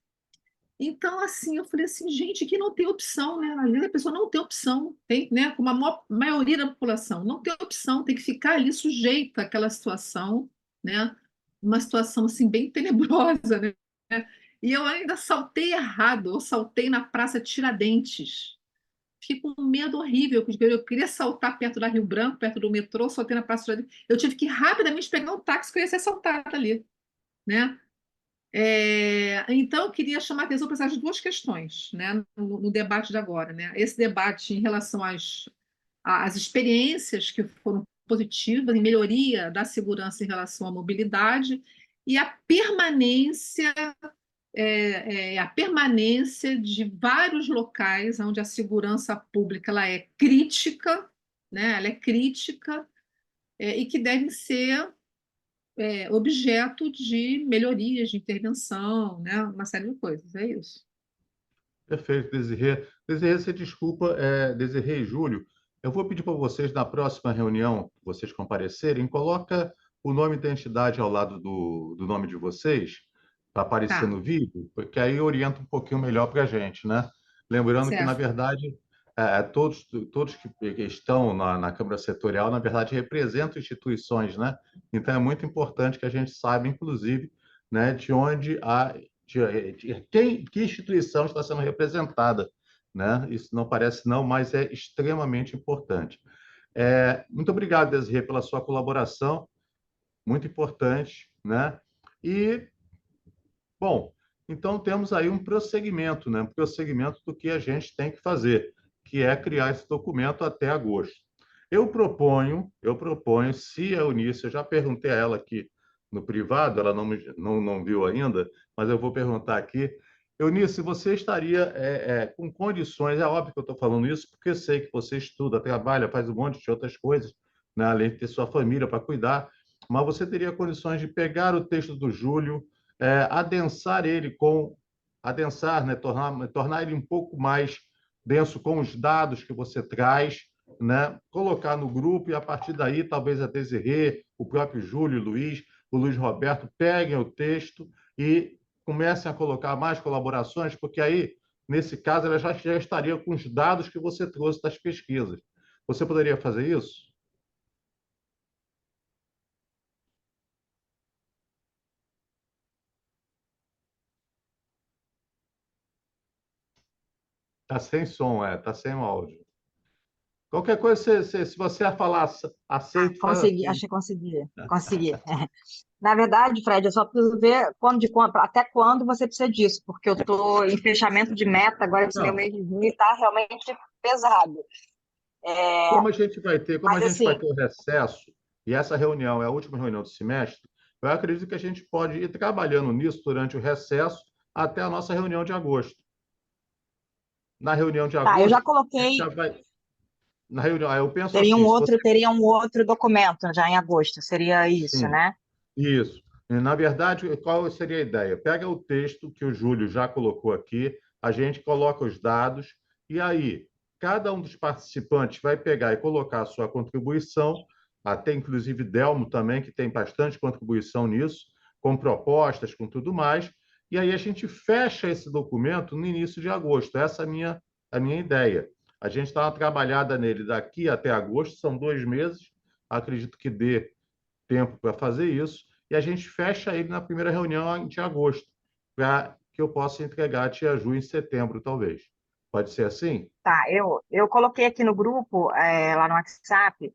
Então, assim, eu falei assim, gente, que não tem opção, né? Às vezes a pessoa não tem opção, tem, né? Como a maioria da população, não tem opção, tem que ficar ali sujeita àquela situação, né? Uma situação, assim, bem tenebrosa, né? E eu ainda saltei errado, eu saltei na Praça Tiradentes. Fiquei com um medo horrível, porque eu queria saltar perto da Rio Branco, perto do metrô, saltei na Praça Tiradentes. Eu tive que rapidamente pegar um táxi, que eu ia ser assaltada ali, né? Então, eu queria chamar a atenção para essas duas questões, né, no debate de agora, né? Esse debate em relação às experiências que foram positivas em melhoria da segurança em relação à mobilidade e a permanência de vários locais onde a segurança pública ela é crítica, né? Ela é crítica, e que devem ser objeto de melhorias, de intervenção, né? Uma série de coisas, é isso. Perfeito, Desirê. Desirê, você desculpa, Desirê e Júlio, eu vou pedir para vocês, na próxima reunião, que vocês comparecerem, coloca o nome da entidade ao lado do nome de vocês, para aparecer Tá, no vídeo, porque aí orienta um pouquinho melhor para a gente, né? Lembrando que, na certo. verdade, todos que estão na Câmara Setorial, na verdade, representam instituições, né? Então, é muito importante que a gente saiba, inclusive, né, de onde que instituição está sendo representada, né? Isso não parece não, mas é extremamente importante. Muito obrigado, Desirê, pela sua colaboração, muito importante, né? E, bom, então temos aí um prosseguimento, né? Um prosseguimento do que a gente tem que fazer, que é criar esse documento até agosto. Eu proponho, se a Eunice, eu já perguntei a ela aqui no privado, ela não viu ainda, mas eu vou perguntar aqui. Eunice, você estaria com condições, é óbvio que eu estou falando isso, porque eu sei que você estuda, trabalha, faz um monte de outras coisas, né, além de ter sua família para cuidar, mas você teria condições de pegar o texto do Júlio, adensar ele adensar, né, tornar ele um pouco mais denso com os dados que você traz, né? Colocar no grupo e a partir daí talvez a Desirê, o próprio Júlio, o Luiz Roberto peguem o texto e comecem a colocar mais colaborações, porque aí, nesse caso, ela já estaria com os dados que você trouxe das pesquisas. Você poderia fazer isso? Está sem som, está sem áudio. Qualquer coisa, se você falar aceito, faz Consegui, assim. acho que consegui. Consegui. Na verdade, Fred, eu só preciso ver até quando você precisa disso, porque eu estou em fechamento de meta agora esse meu Não, mês de junho e está realmente pesado. É, como a mas gente vai assim, ter o recesso, e essa reunião é a última reunião do semestre, eu acredito que a gente pode ir trabalhando nisso durante o recesso até a nossa reunião de agosto. Na reunião de tá, eu já agosto, a gente coloquei, já vai. Na reunião, eu penso assim, se você. teria um outro documento já em agosto, seria isso, Sim, né? isso. Na verdade, qual seria a ideia? Pega o texto que o Júlio já colocou aqui, a gente coloca os dados, e aí cada um dos participantes vai pegar e colocar a sua contribuição, até inclusive Delmo também, que tem bastante contribuição nisso, com propostas, com tudo mais, e aí a gente fecha esse documento no início de agosto. Essa é a minha ideia. A gente está uma trabalhada nele daqui até agosto, são 2 meses, acredito que dê tempo para fazer isso, e a gente fecha ele na primeira reunião de agosto, para que eu possa entregar a Tia Ju em setembro, talvez. Pode ser assim? Tá, eu coloquei aqui no grupo, lá no WhatsApp,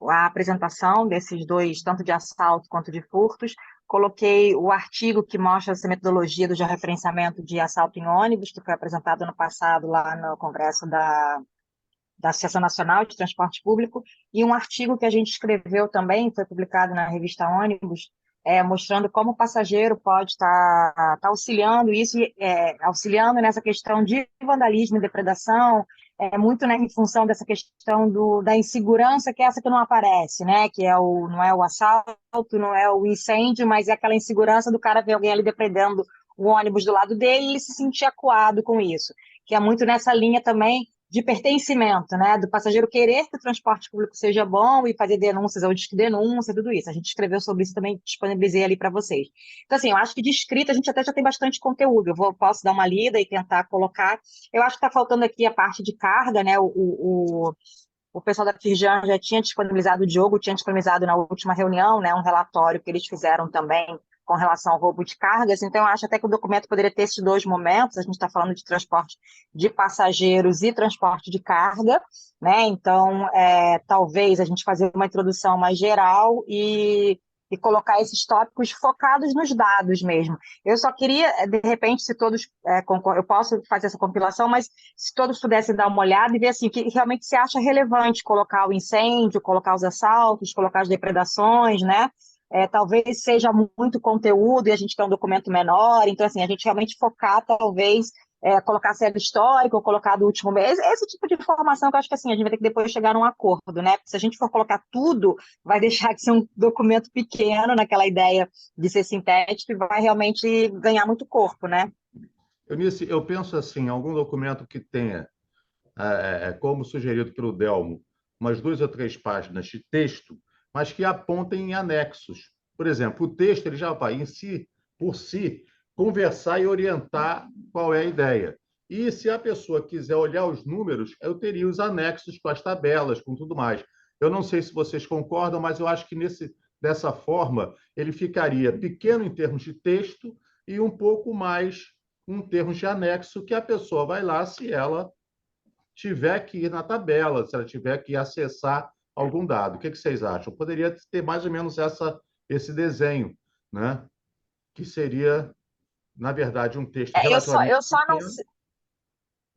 a apresentação desses dois, tanto de assalto quanto de furtos. Coloquei o artigo que mostra essa metodologia do georreferenciamento de assalto em ônibus, que foi apresentado ano passado lá no Congresso da Associação Nacional de Transporte Público, e um artigo que a gente escreveu também, foi publicado na revista Ônibus, mostrando como o passageiro pode estar auxiliando isso, auxiliando nessa questão de vandalismo e depredação, muito, né, em função dessa questão da insegurança, que é essa que não aparece, né, que não é o assalto, não é o incêndio, mas é aquela insegurança do cara ver alguém ali depredando o ônibus do lado dele e ele se sentir acuado com isso, que é muito nessa linha também de pertencimento, né, do passageiro querer que o transporte público seja bom e fazer denúncias ou disque denúncia, tudo isso. A gente escreveu sobre isso também, disponibilizei ali para vocês. Então, assim, eu acho que de escrita a gente até já tem bastante conteúdo. Posso dar uma lida e tentar colocar. Eu acho que está faltando aqui a parte de carga, né, o pessoal da Firjan já tinha disponibilizado o Diogo, tinha disponibilizado na última reunião, né, um relatório que eles fizeram também com relação ao roubo de cargas. Então, eu acho até que o documento poderia ter esses dois momentos. A gente está falando de transporte de passageiros e transporte de carga, né? Então, talvez a gente fazer uma introdução mais geral e colocar esses tópicos focados nos dados mesmo. Eu só queria, de repente, se todos concordam, eu posso fazer essa compilação, mas se todos pudessem dar uma olhada e ver assim, o que realmente se acha relevante colocar o incêndio, colocar os assaltos, colocar as depredações, né? Talvez seja muito conteúdo e a gente quer um documento menor, então assim, a gente realmente focar, talvez, colocar série histórica ou colocar do último mês, esse tipo de informação que eu acho que assim, a gente vai ter que depois chegar num acordo, né? Porque se a gente for colocar tudo, vai deixar de ser um documento pequeno naquela ideia de ser sintético e vai realmente ganhar muito corpo, né? Eunice, eu penso assim, algum documento que tenha, como sugerido pelo Delmo, umas 2 ou 3 páginas de texto, mas que apontem em anexos. Por exemplo, o texto ele já vai em si, por si, conversar e orientar qual é a ideia. E se a pessoa quiser olhar os números, eu teria os anexos com as tabelas, com tudo mais. Eu não sei se vocês concordam, mas eu acho que dessa forma ele ficaria pequeno em termos de texto e um pouco mais em termos de anexo, que a pessoa vai lá se ela tiver que ir na tabela, se ela tiver que acessar algum dado. O que vocês acham? Poderia ter mais ou menos esse desenho, né? Que seria, na verdade, um texto Eu só, relativamente eu só não, pequeno.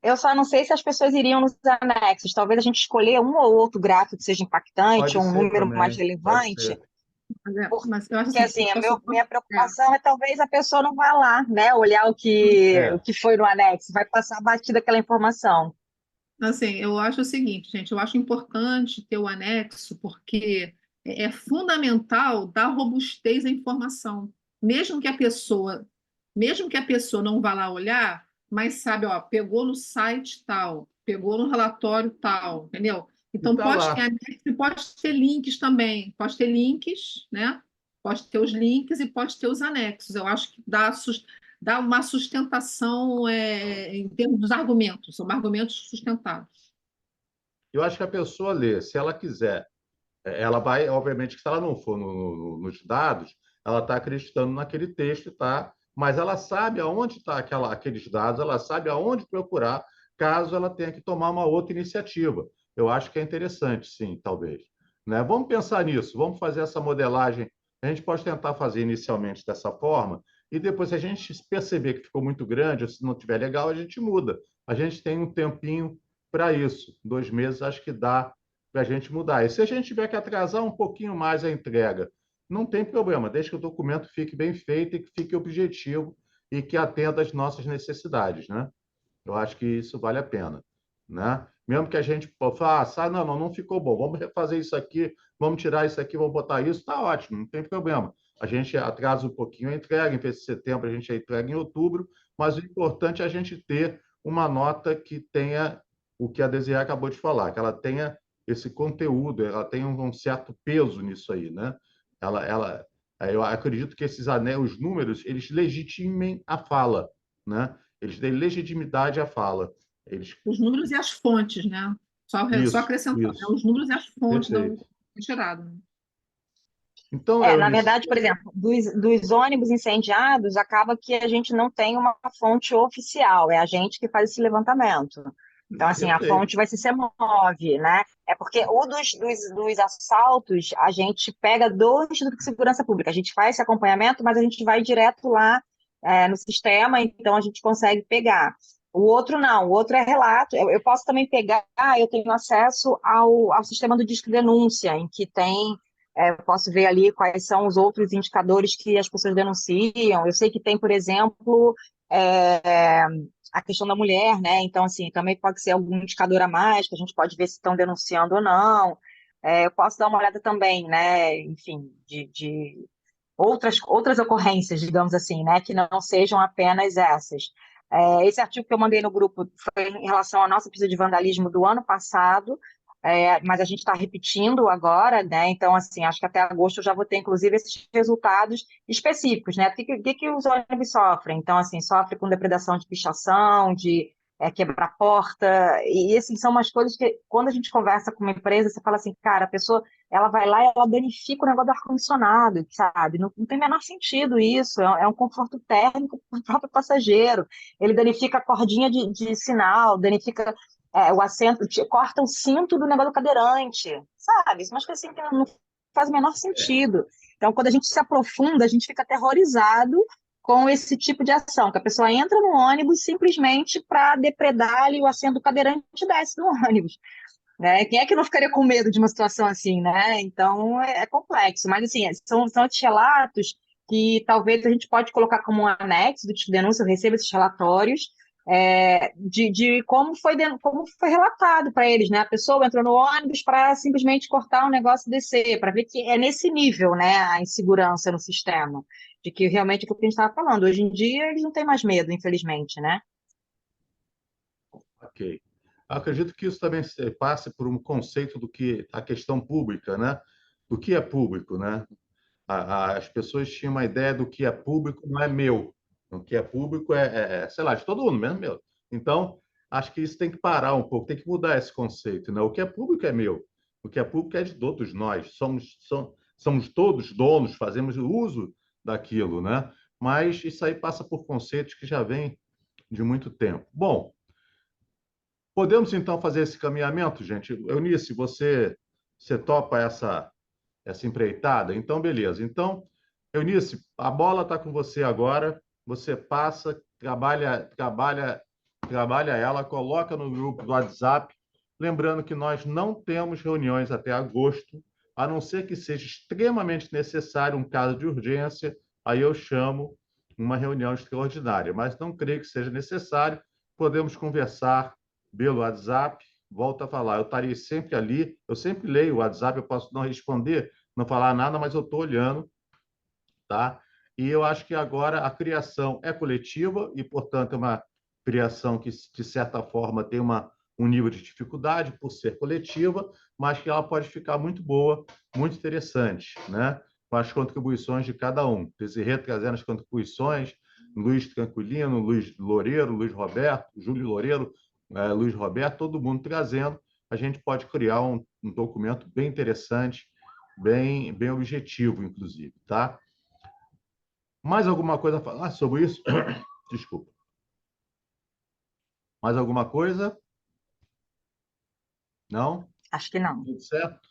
eu só não sei se as pessoas iriam nos anexos. Talvez a gente escolher um ou outro gráfico que seja impactante, Pode ou um ser número mais também, pode relevante. ser. Mas eu acho Porque assim, assim, posso, minha preocupação é talvez a pessoa não vá lá, né, olhar o É, que foi no anexo, vai passar batida aquela informação. assim, eu acho o seguinte, gente, eu acho importante ter o anexo, porque é fundamental dar robustez à informação. Mesmo que a pessoa, mesmo que a pessoa não vá lá olhar, mas sabe, ó, pegou no site tal, pegou no relatório tal, entendeu? e Então está pode ter lá. anexo e pode ter links também, pode ter links, né? Pode ter os links e pode ter os anexos. Eu acho que dá uma sustentação em termos dos argumentos, são argumentos sustentados. Eu acho que a pessoa lê, se ela quiser, ela vai, obviamente, que se ela não for nos dados, ela está acreditando naquele texto, tá? Mas ela sabe aonde está aqueles dados, ela sabe aonde procurar, caso ela tenha que tomar uma outra iniciativa. Eu acho que é interessante, sim, talvez. Né? Vamos pensar nisso, vamos fazer essa modelagem. A gente pode tentar fazer inicialmente dessa forma, e depois, se a gente perceber que ficou muito grande, ou se não estiver legal, a gente muda. A gente tem um tempinho para isso. 2 meses acho que dá para a gente mudar. E se a gente tiver que atrasar um pouquinho mais a entrega, não tem problema, desde que o documento fique bem feito e que fique objetivo e que atenda às nossas necessidades, né? Eu acho que isso vale a pena, né? Mesmo que a gente faça, não ficou bom, vamos refazer isso aqui, vamos tirar isso aqui, vamos botar isso, tá ótimo, não tem problema. A gente atrasa um pouquinho a entrega, em vez de setembro, a gente entrega em outubro, mas o importante é a gente ter uma nota que tenha o que a Desirê acabou de falar, que ela tenha esse conteúdo, ela tenha um certo peso nisso aí, né? Eu acredito que os números, eles legitimem a fala, né? Eles dêem legitimidade à fala. Eles... Os números e as fontes, né? Só Isso, acrescentar, né? isso. Os números e as fontes Perfeito. retirado. Né? Então, Na Eunice, verdade, por exemplo, dos ônibus incendiados, acaba que a gente não tem uma fonte oficial, é a gente que faz esse levantamento. Então, assim, a perfeito. fonte vai ser CEMOV, né? É porque o dos assaltos, a gente pega do Instituto de Segurança Pública, a gente faz esse acompanhamento, mas a gente vai direto lá, no sistema, então a gente consegue pegar. O outro não, o outro é relato. Eu posso também pegar, eu tenho acesso ao sistema do Disque Denúncia, em que tem eu posso ver ali quais são os outros indicadores que as pessoas denunciam. Eu sei que tem, por exemplo, é, a questão da mulher, né? Então, assim, também pode ser algum indicador a mais, que a gente pode ver se estão denunciando ou não. Eu posso dar uma olhada também, né? Enfim, de outras ocorrências, digamos assim, né? Que não sejam apenas essas. Esse artigo que eu mandei no grupo foi em relação à nossa pesquisa de vandalismo do ano passado, mas a gente está repetindo agora, né? Então, assim, acho que até agosto eu já vou ter, inclusive, esses resultados específicos, né? O que os ônibus sofrem? Então, assim, sofre com depredação de pichação, de quebrar porta, e assim, são umas coisas que, quando a gente conversa com uma empresa, você fala assim, cara, a pessoa, ela vai lá e ela danifica o negócio do ar-condicionado, sabe? Não tem o menor sentido isso, é um conforto térmico para o próprio passageiro, ele danifica a cordinha de sinal, danifica o assento, corta o cinto do negócio do cadeirante, sabe? Isso é uma coisa assim que não faz o menor sentido. Então, quando a gente se aprofunda, a gente fica aterrorizado com esse tipo de ação, que a pessoa entra no ônibus simplesmente para depredar ali o assento do cadeirante e desce do ônibus, né? Quem é que não ficaria com medo de uma situação assim, né? Então, é complexo. Mas, assim, são esses relatos que talvez a gente pode colocar como um anexo do tipo de denúncia, eu recebo esses relatórios, de como foi relatado para eles, né? A pessoa entrou no ônibus para simplesmente cortar um negócio e descer, para ver que é nesse nível, né, a insegurança no sistema, de que realmente é o que a gente estava falando. Hoje em dia eles não têm mais medo, infelizmente, né? Ok. Acredito que isso também passe por um conceito do que a questão pública, né? Do que é público, né? As pessoas tinham uma ideia do que é público não é meu. O que é público sei lá, de todo mundo, mesmo meu. Então, acho que isso tem que parar um pouco, tem que mudar esse conceito, né? O que é público é meu. O que é público é de todos nós. Somos todos donos, fazemos uso daquilo, né? Mas isso aí passa por conceitos que já vêm de muito tempo. Bom, podemos então fazer esse caminhamento, gente? Eunice, você topa essa empreitada? Então, beleza. Então, Eunice, a bola está com você agora. Você passa, trabalha ela, coloca no grupo do WhatsApp. Lembrando que nós não temos reuniões até agosto, a não ser que seja extremamente necessário um caso de urgência, aí eu chamo uma reunião extraordinária. Mas não creio que seja necessário. Podemos conversar pelo WhatsApp. Volto a falar, eu estarei sempre ali, eu sempre leio o WhatsApp, eu posso não responder, não falar nada, mas eu estou olhando, tá? E eu acho que agora a criação é coletiva e, portanto, é uma criação que, de certa forma, tem um nível de dificuldade por ser coletiva, mas que ela pode ficar muito boa, muito interessante, né? Com as contribuições de cada um. Desirê trazendo as contribuições, Luiz Tranquilino, Luiz Loureiro, Luiz Roberto, Júlio Loureiro, Luiz Roberto, todo mundo trazendo. A gente pode criar um documento bem interessante, bem objetivo, inclusive, tá? Mais alguma coisa a falar sobre isso? Desculpa. Mais alguma coisa? Não? Acho que não. Tudo certo?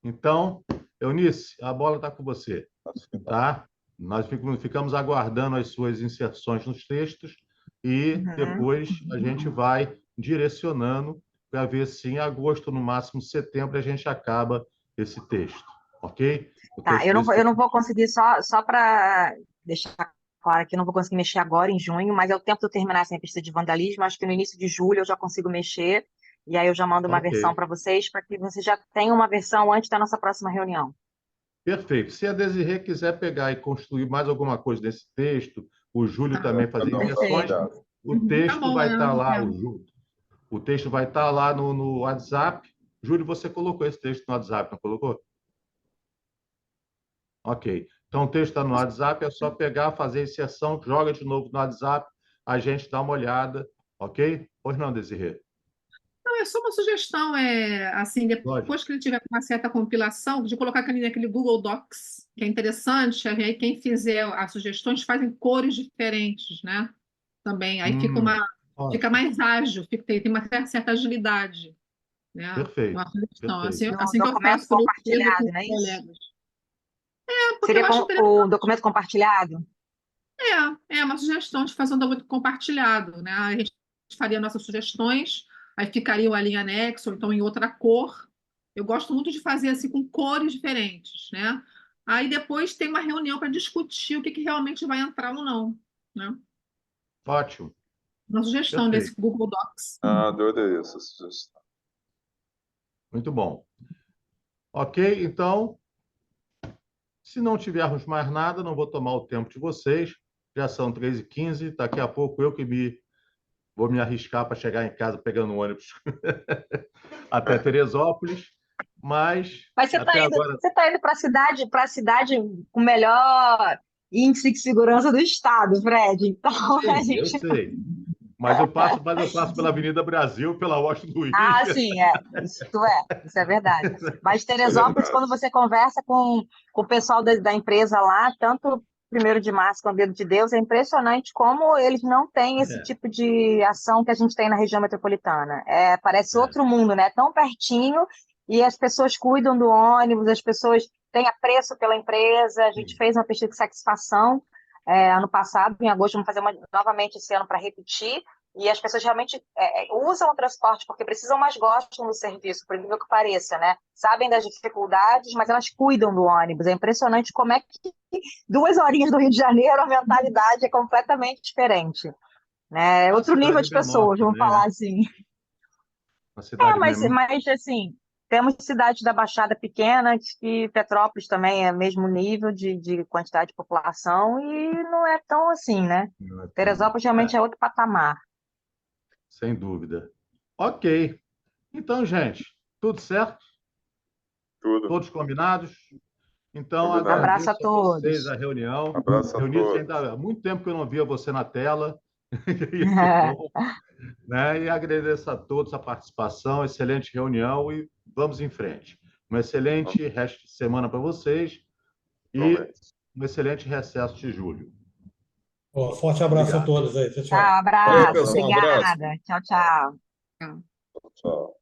Então, Eunice, a bola está com você, Acho que tá. tá? Nós ficamos aguardando as suas inserções nos textos e Uhum. depois a gente vai direcionando para ver se em agosto, no máximo setembro, a gente acaba esse texto, ok? O Tá, texto desse eu não vou conseguir, só para deixar claro que eu não vou conseguir mexer agora em junho, mas é o tempo de eu terminar essa pista de vandalismo, acho que no início de julho eu já consigo mexer, e aí eu já mando uma versão Ok. para vocês, para que vocês já tenham uma versão antes da nossa próxima reunião. Perfeito. Se a Desirê quiser pegar e construir mais alguma coisa nesse texto, o Júlio Tá, também fazer Cada um faz um inserções, Perfeito. pedaço. o tá texto bom, vai estar lá, o texto vai estar lá no WhatsApp. Júlio, você colocou esse texto no WhatsApp, não colocou? Ok. Então, o texto está no WhatsApp, é só pegar, fazer a inserção, joga de novo no WhatsApp, a gente dá uma olhada, ok? Pois não, Desirê? Não, é só uma sugestão, assim, Lógico. depois que ele tiver com uma certa compilação, de colocar naquele Google Docs, que é interessante, aí quem fizer as sugestões fazem cores diferentes, né? Também, aí fica Ótimo. mais ágil, tem uma certa agilidade, né? Perfeito, Uma sugestão, perfeito. assim No que eu documento faço quando eu escrevo compartilhado, com não é isso? colegas. Porque Seria eu acho o documento compartilhado? É uma sugestão de fazer um documento compartilhado, né? A gente faria nossas sugestões, aí ficariam ali em anexo, ou então em outra cor. Eu gosto muito de fazer assim com cores diferentes, né? Aí depois tem uma reunião para discutir o que realmente vai entrar ou não, né? Ótimo, Uma sugestão perfeito. desse Google Docs. Adorei essa sugestão. Muito bom. Ok, então, se não tivermos mais nada, não vou tomar o tempo de vocês. Já são 3h15, daqui a pouco eu que vou me arriscar para chegar em casa pegando um ônibus até Teresópolis, mas Mas você até agora está indo para a cidade com o melhor índice de segurança do estado, Fred. Então, a eu gente. sei. Mas eu passo pela Avenida Brasil, pela Washington Luiz. Ah, sim, isso é verdade. Mas É Teresópolis, verdade. quando você conversa com o pessoal da empresa lá, tanto 1º de março quanto Dedo de Deus, é impressionante como eles não têm esse É. tipo de ação que a gente tem na região metropolitana. Parece É. outro mundo, né? Tão pertinho, e as pessoas cuidam do ônibus, as pessoas têm apreço pela empresa. A gente Sim. fez uma pesquisa de satisfação ano passado, em agosto, vamos fazer novamente esse ano para repetir. E as pessoas realmente usam o transporte porque precisam, mas gostam do serviço, por incrível que pareça, né? Sabem das dificuldades, mas elas cuidam do ônibus. É impressionante como é que 2 horinhas do Rio de Janeiro a mentalidade é completamente diferente, né? É A outro nível cidade é de menor pessoas, vamos também, né? falar assim. A cidade menor. Mas assim, temos cidades da Baixada pequenas, que Petrópolis também é mesmo nível de quantidade de população, e não é tão assim, né? Não é tão- Teresópolis realmente é outro patamar. Sem dúvida. Ok. Então, gente, tudo certo? Tudo Todos combinados? Então, combinado. Abraço a agradeço a vocês todos. a reunião. Abraço a Eunice, todos. ainda há muito tempo que eu não via você na tela. E que bom, né? E agradeço a todos a participação, excelente reunião e vamos em frente. Um excelente resto de semana para vocês e Igualmente. um excelente recesso de julho. Ó, forte abraço a Obrigado. todos aí. Tchau, Tchau, tchau. Valeu, abraço. pessoal. Um abraço. Obrigada. Tchau, tchau. Tchau.